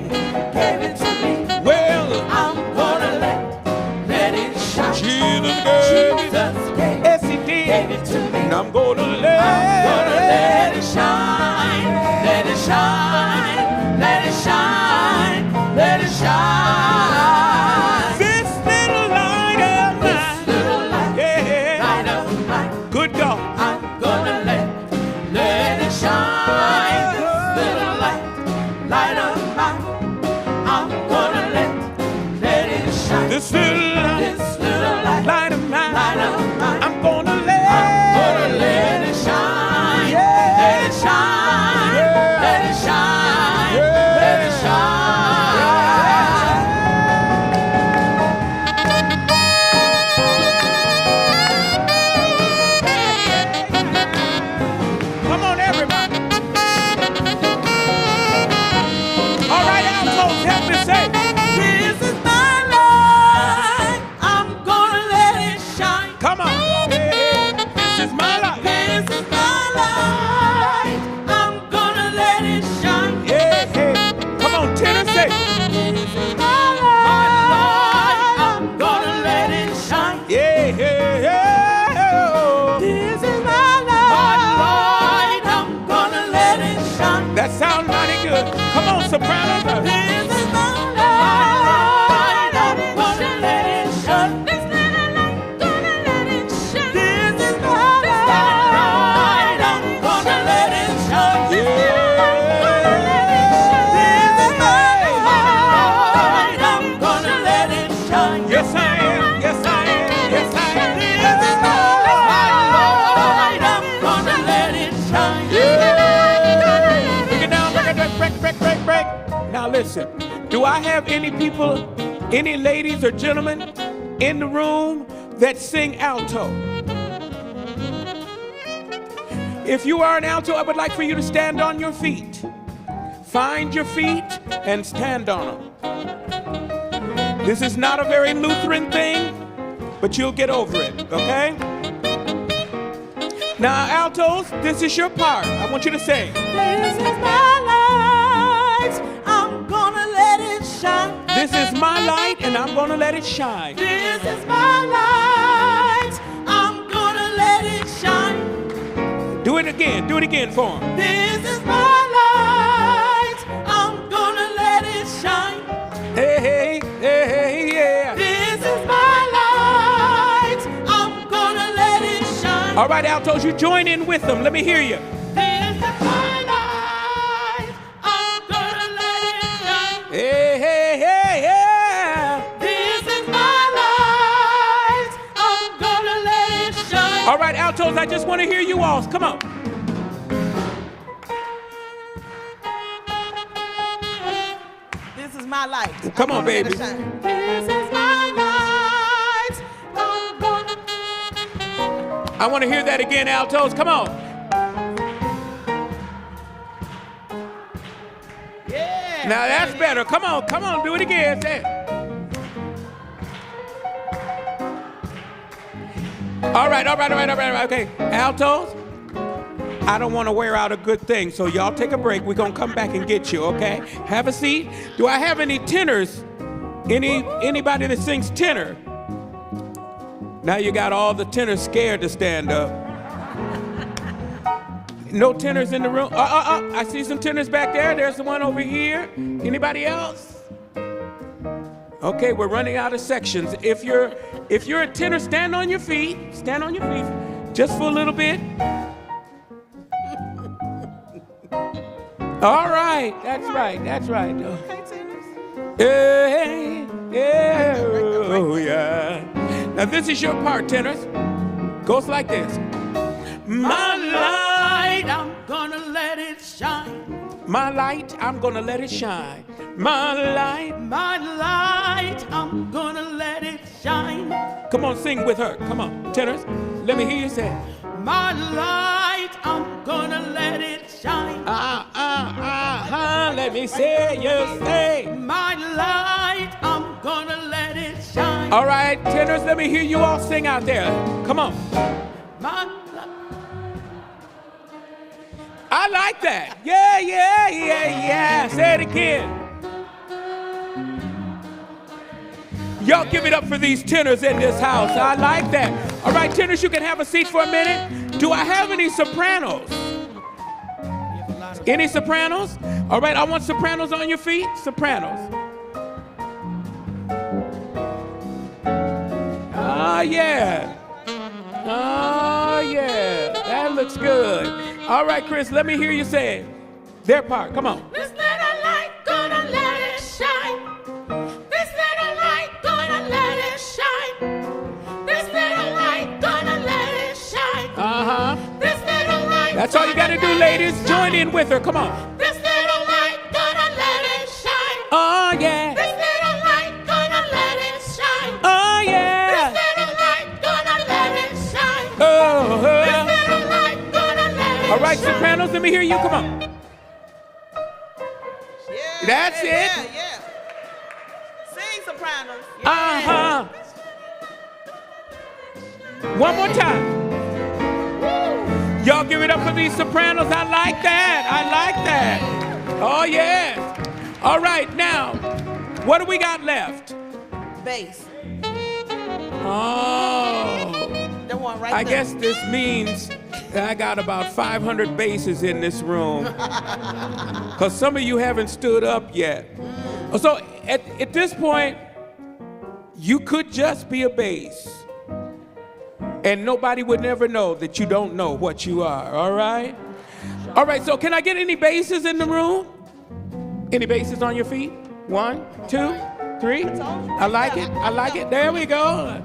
it to me. Well, I'm gonna let it shine. Jesus gave it. Yes, He did. Gave it to me. And I'm gonna let it shine, let it shine, let it shine, let it shine. This little light of mine, yeah, light of mine. Good God, I'm gonna let it shine. This little light of mine, I'm gonna let it shine. This little light of mine, I'm gonna let it shine, let it shine, let it shine, let it shine. Come on, everybody. All right, altos, help me say, this is my life, I'm gonna let it shine. Come on. This is my life. This is my life. I'm gonna let it shine. Yeah, yeah. Come on, tenor, say. This is my life. I'm gonna let it shine. Yeah, yeah, yeah. This is my life. I'm gonna let it shine. That sounds mighty good. Come on, soprano. This is my life. I'm gonna let it shine. This little light, gonna let it shine. This is my light. I'm gonna let it shine. Yeah. This is my light. I'm gonna let it shine. Yes, I am. Yes, I am. Yes, I am. This is my light. I'm gonna let it shine. Yeah. Break it down. Break. Now listen. Do I have any people, any ladies or gentlemen in the room that sing alto? If you are an alto, I would like for you to stand on your feet. Find your feet and stand on them. This is not a very Lutheran thing, but you'll get over it, okay? Now, altos, this is your part. I want you to sing. This is my light, I'm gonna let it shine. This is my light, and I'm gonna let it shine. This is my light, I'm gonna let it shine. Do it again for him. This is my light. All right, altos, you join in with them. Let me hear you. This is my life. I'm gonna let it shine. Hey, hey, hey, yeah. This is my life. I'm gonna let it shine. All right, altos, I just want to hear you all. Come on. This is my life. Come on, I'm gonna let baby. it shine. This is my life. I'm gonna. I want to hear that again, altos. Come on. Yeah. Now that's better. Come on, come on, do it again. Say it. All right. Okay, altos, I don't want to wear out a good thing, so y'all take a break. We're going to come back and get you, okay? Have a seat. Do I have any tenors? Anybody that sings tenor? Now you got all the tenors scared to stand up. No tenors in the room? I see some tenors back there. There's the one over here. Anybody else? Okay, we're running out of sections. If you're a tenor, stand on your feet. Stand on your feet just for a little bit. All right, that's right. Okay, tenors. Hey, yeah, oh yeah. Now this is your part, tenors. Goes like this. My light, I'm gonna let it shine. My light, I'm gonna let it shine. My light, I'm gonna let it shine. Come on, sing with her. Come on, tenors. Let me hear you say. My light, I'm gonna let it shine. Let me say you say. My light, I'm gonna let it shine. All right, tenors, let me hear you all sing out there. Come on. My I like that. Yeah. Say it again. Y'all give it up for these tenors in this house. I like that. All right, tenors, you can have a seat for a minute. Do I have any sopranos? Any sopranos? All right, I want sopranos on your feet. Sopranos. Oh, yeah. That looks good. All right, Chris, let me hear you say it. Their part, come on. This little light gonna let it shine. This little light gonna let it shine. This little light gonna let it shine. This little light. That's all you gotta do, ladies. Join in with her. Come on. This little light gonna let it shine. Oh yeah. This little light gonna let it shine. Oh yeah. This little light gonna let it shine. Oh. This little light gonna let it shine. All right, sopranos, let me hear you. Come on. Yeah. That's it. Yeah. Sing sopranos. One more time. Y'all give it up for these sopranos. I like that. Oh yeah. All right, now, what do we got left? Bass. Oh. The one right I there. guess this means that I got about 500 basses in this room. Because some of you haven't stood up yet. So at this point, you could just be a bass. And nobody would never know that you don't know what you are, all right? All right, so can I get any basses in the room? Any basses on your feet? 1, 2, 3. I like it. There we go.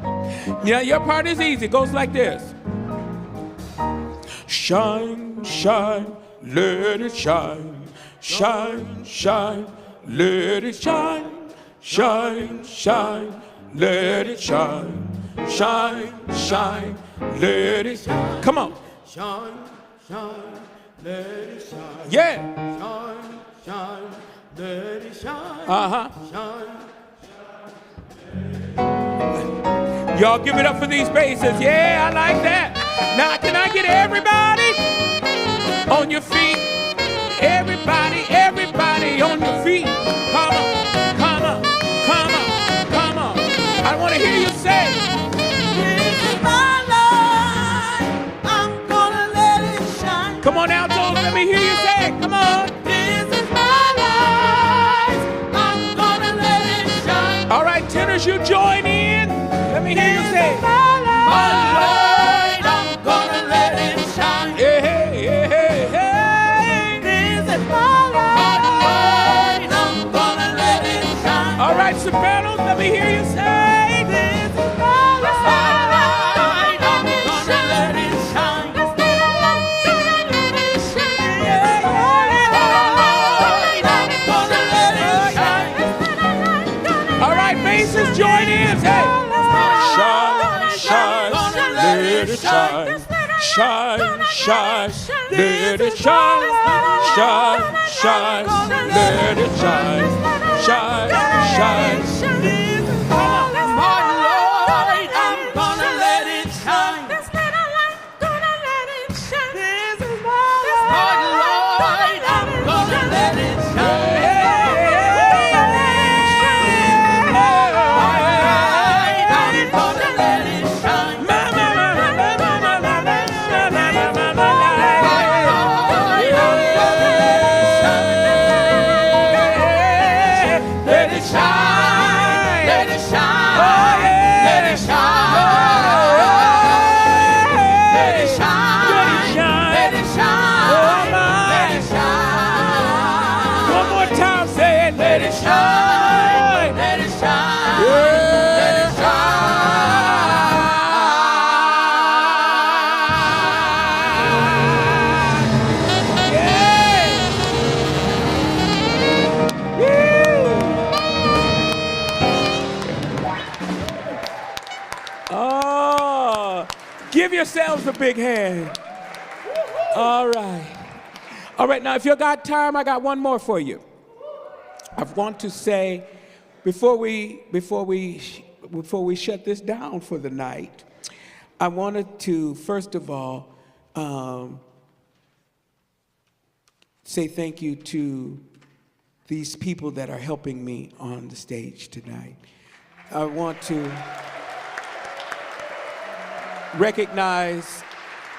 Yeah, your part is easy. It goes like this. Shine, shine, let it shine. Shine, shine, let it shine. Shine, shine, let it shine. Shine, shine, let it shine. Come on. Shine, shine, let it shine. Yeah. Shine, shine, let it shine. Shine. Y'all give it up for these basses. Yeah, I like that. Now, can I get everybody on your feet? Everybody on your feet. Come on. I want to hear you say. This is my life. I'm gonna let it shine. Come on, altos, let me hear you say it. Come on. This is my life. I'm gonna let it shine. All right, tenors, you join in. Let me hear you say it. My life. I'm gonna sopranos, let me hear you say, this is my light. I'm gonna let it shine. This little light, gonna let it shine. Yeah, I'm gonna let it shine. All right, basses, join in. Hey. Shine, shine, let it shine. Shine, shine, let it shine. Shine, shine, let it shine. Shine, shine. This is my light. I'm gonna let it shine. This little light, gonna let it shine. This is my light. I'm gonna let it shine. Give yourselves a big hand. All right. All right, now if you got time, I got one more for you. I want to say, before we shut this down for the night, I wanted to, first of all, say thank you to these people that are helping me on the stage tonight. I want to recognize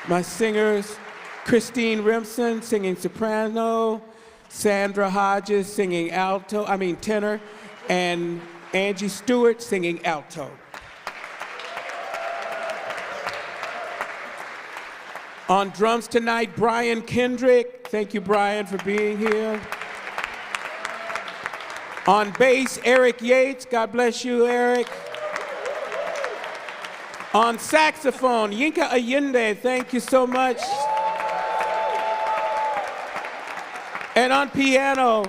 my singers, Christine Remsen singing soprano, Sandra Hodges singing tenor, and Angie Stewart singing alto. On drums tonight, Brian Kendrick. Thank you, Brian, for being here. On bass, Eric Yates. God bless you, Eric. On saxophone, Yinka Allende, thank you so much. And on piano,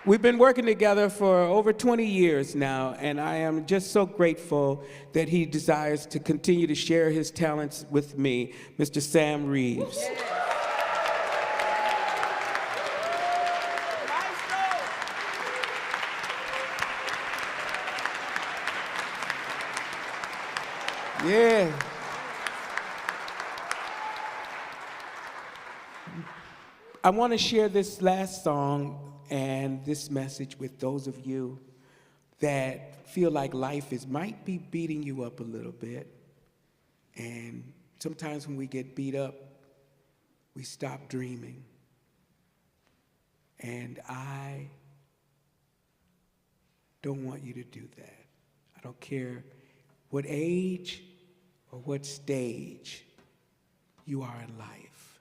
we've been working together for over 20 years now, and I am just so grateful that he desires to continue to share his talents with me, Mr. Sam Reeves. Yeah. I want to share this last song and this message with those of you that feel like life might be beating you up a little bit. And sometimes when we get beat up, we stop dreaming. And I don't want you to do that. I don't care what age or what stage you are in life.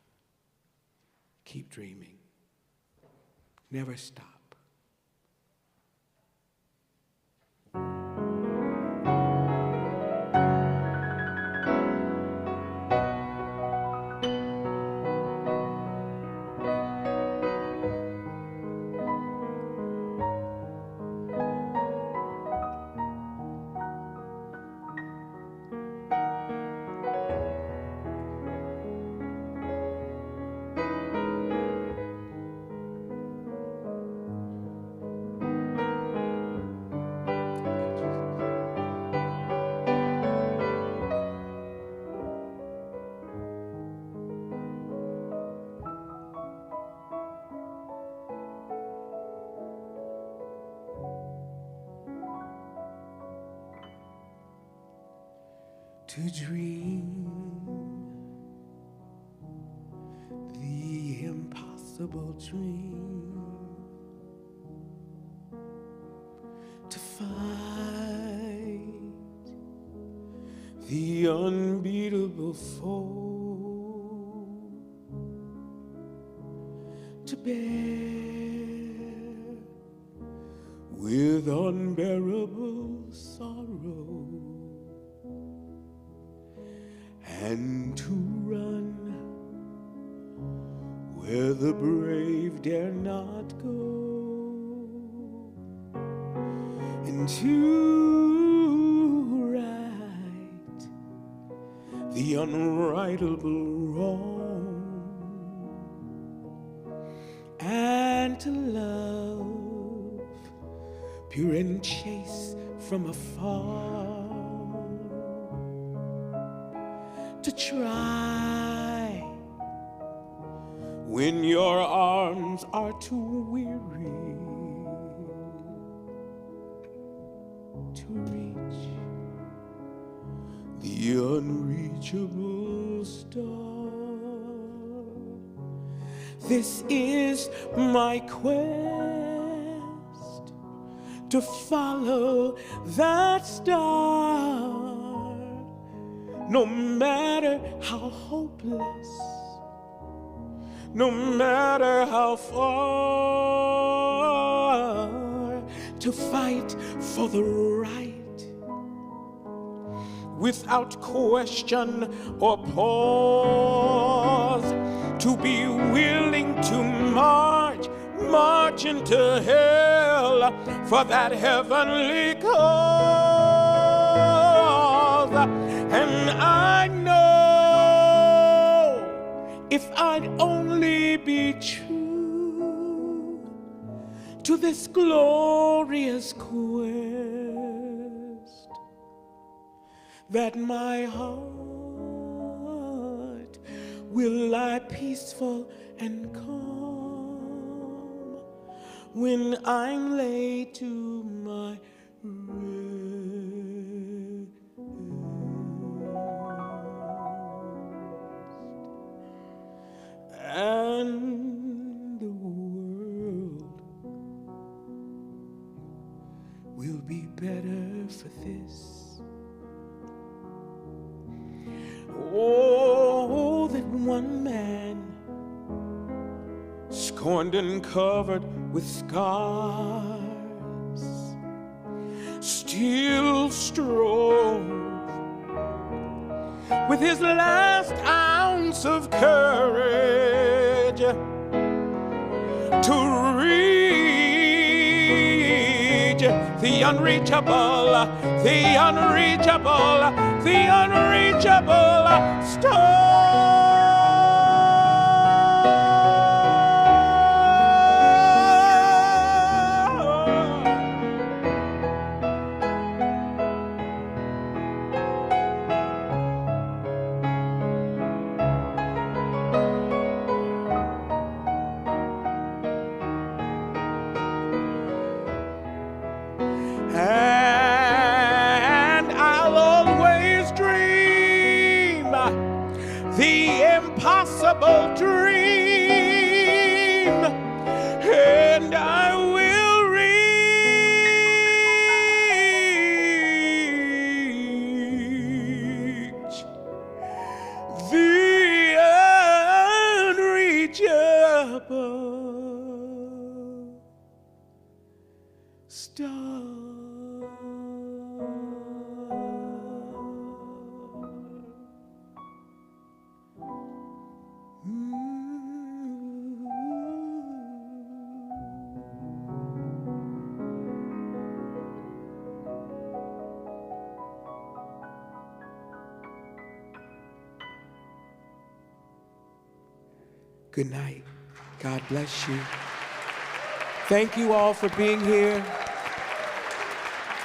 Keep dreaming. Never stop. To dream the impossible dream, to fight the unbeatable foe, to bear with unbearable sorrow, and to run where the brave dare not go, and to right the unrightable wrong, and to love pure and chaste from afar, to try when your arms are too weary to reach the unreachable star. This is my quest, to follow that star, no matter how hopeless, no matter how far, to fight for the right without question or pause, to be willing to march into hell for that heavenly cause. And I know if I'd only be true to this glorious quest, that my heart will lie peaceful and calm when I'm laid to my rest. And the world will be better for this. Oh, that one man, scorned and covered with scars, still strove with his last ounce of courage to reach the unreachable, the unreachable, the unreachable star. And I'll always dream the impossible dream, and I will reach the unreachable star. Good night. God bless you. Thank you all for being here.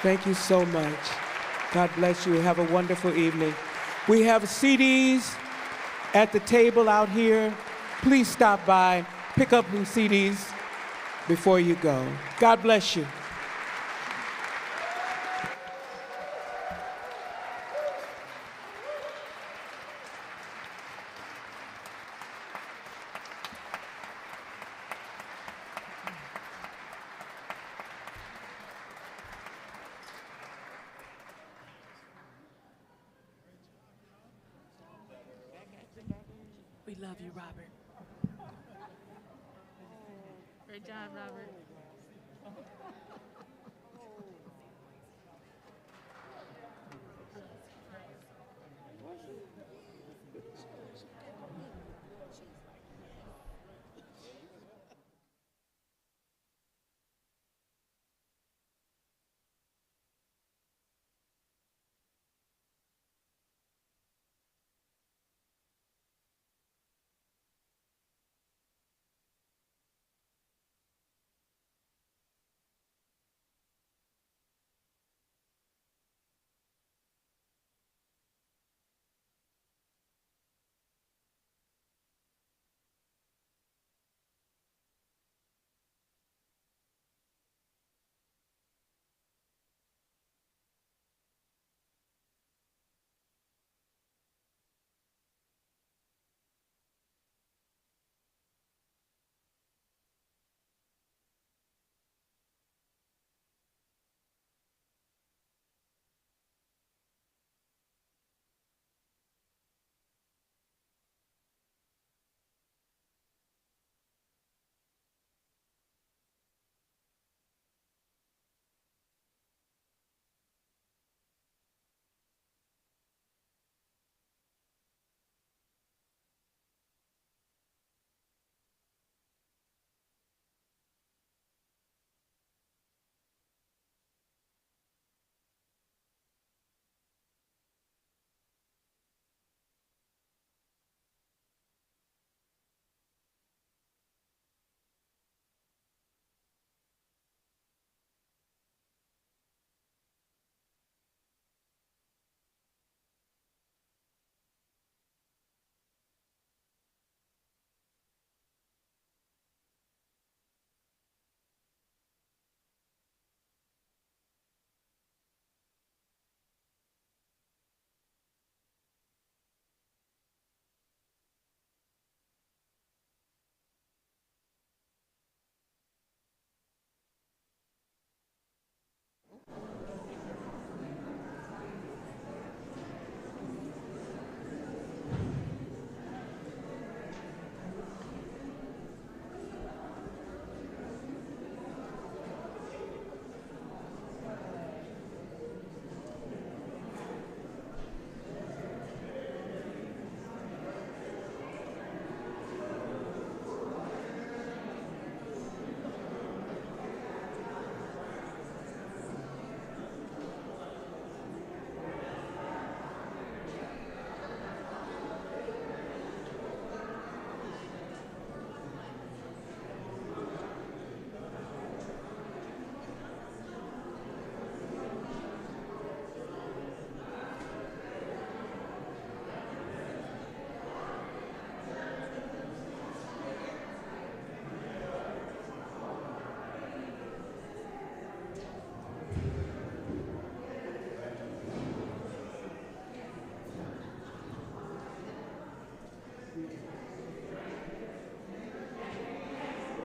Thank you so much. God bless you. Have a wonderful evening. We have CDs at the table out here. Please stop by, pick up some CDs before you go. God bless you. We love you, Robert. Great job, Robert.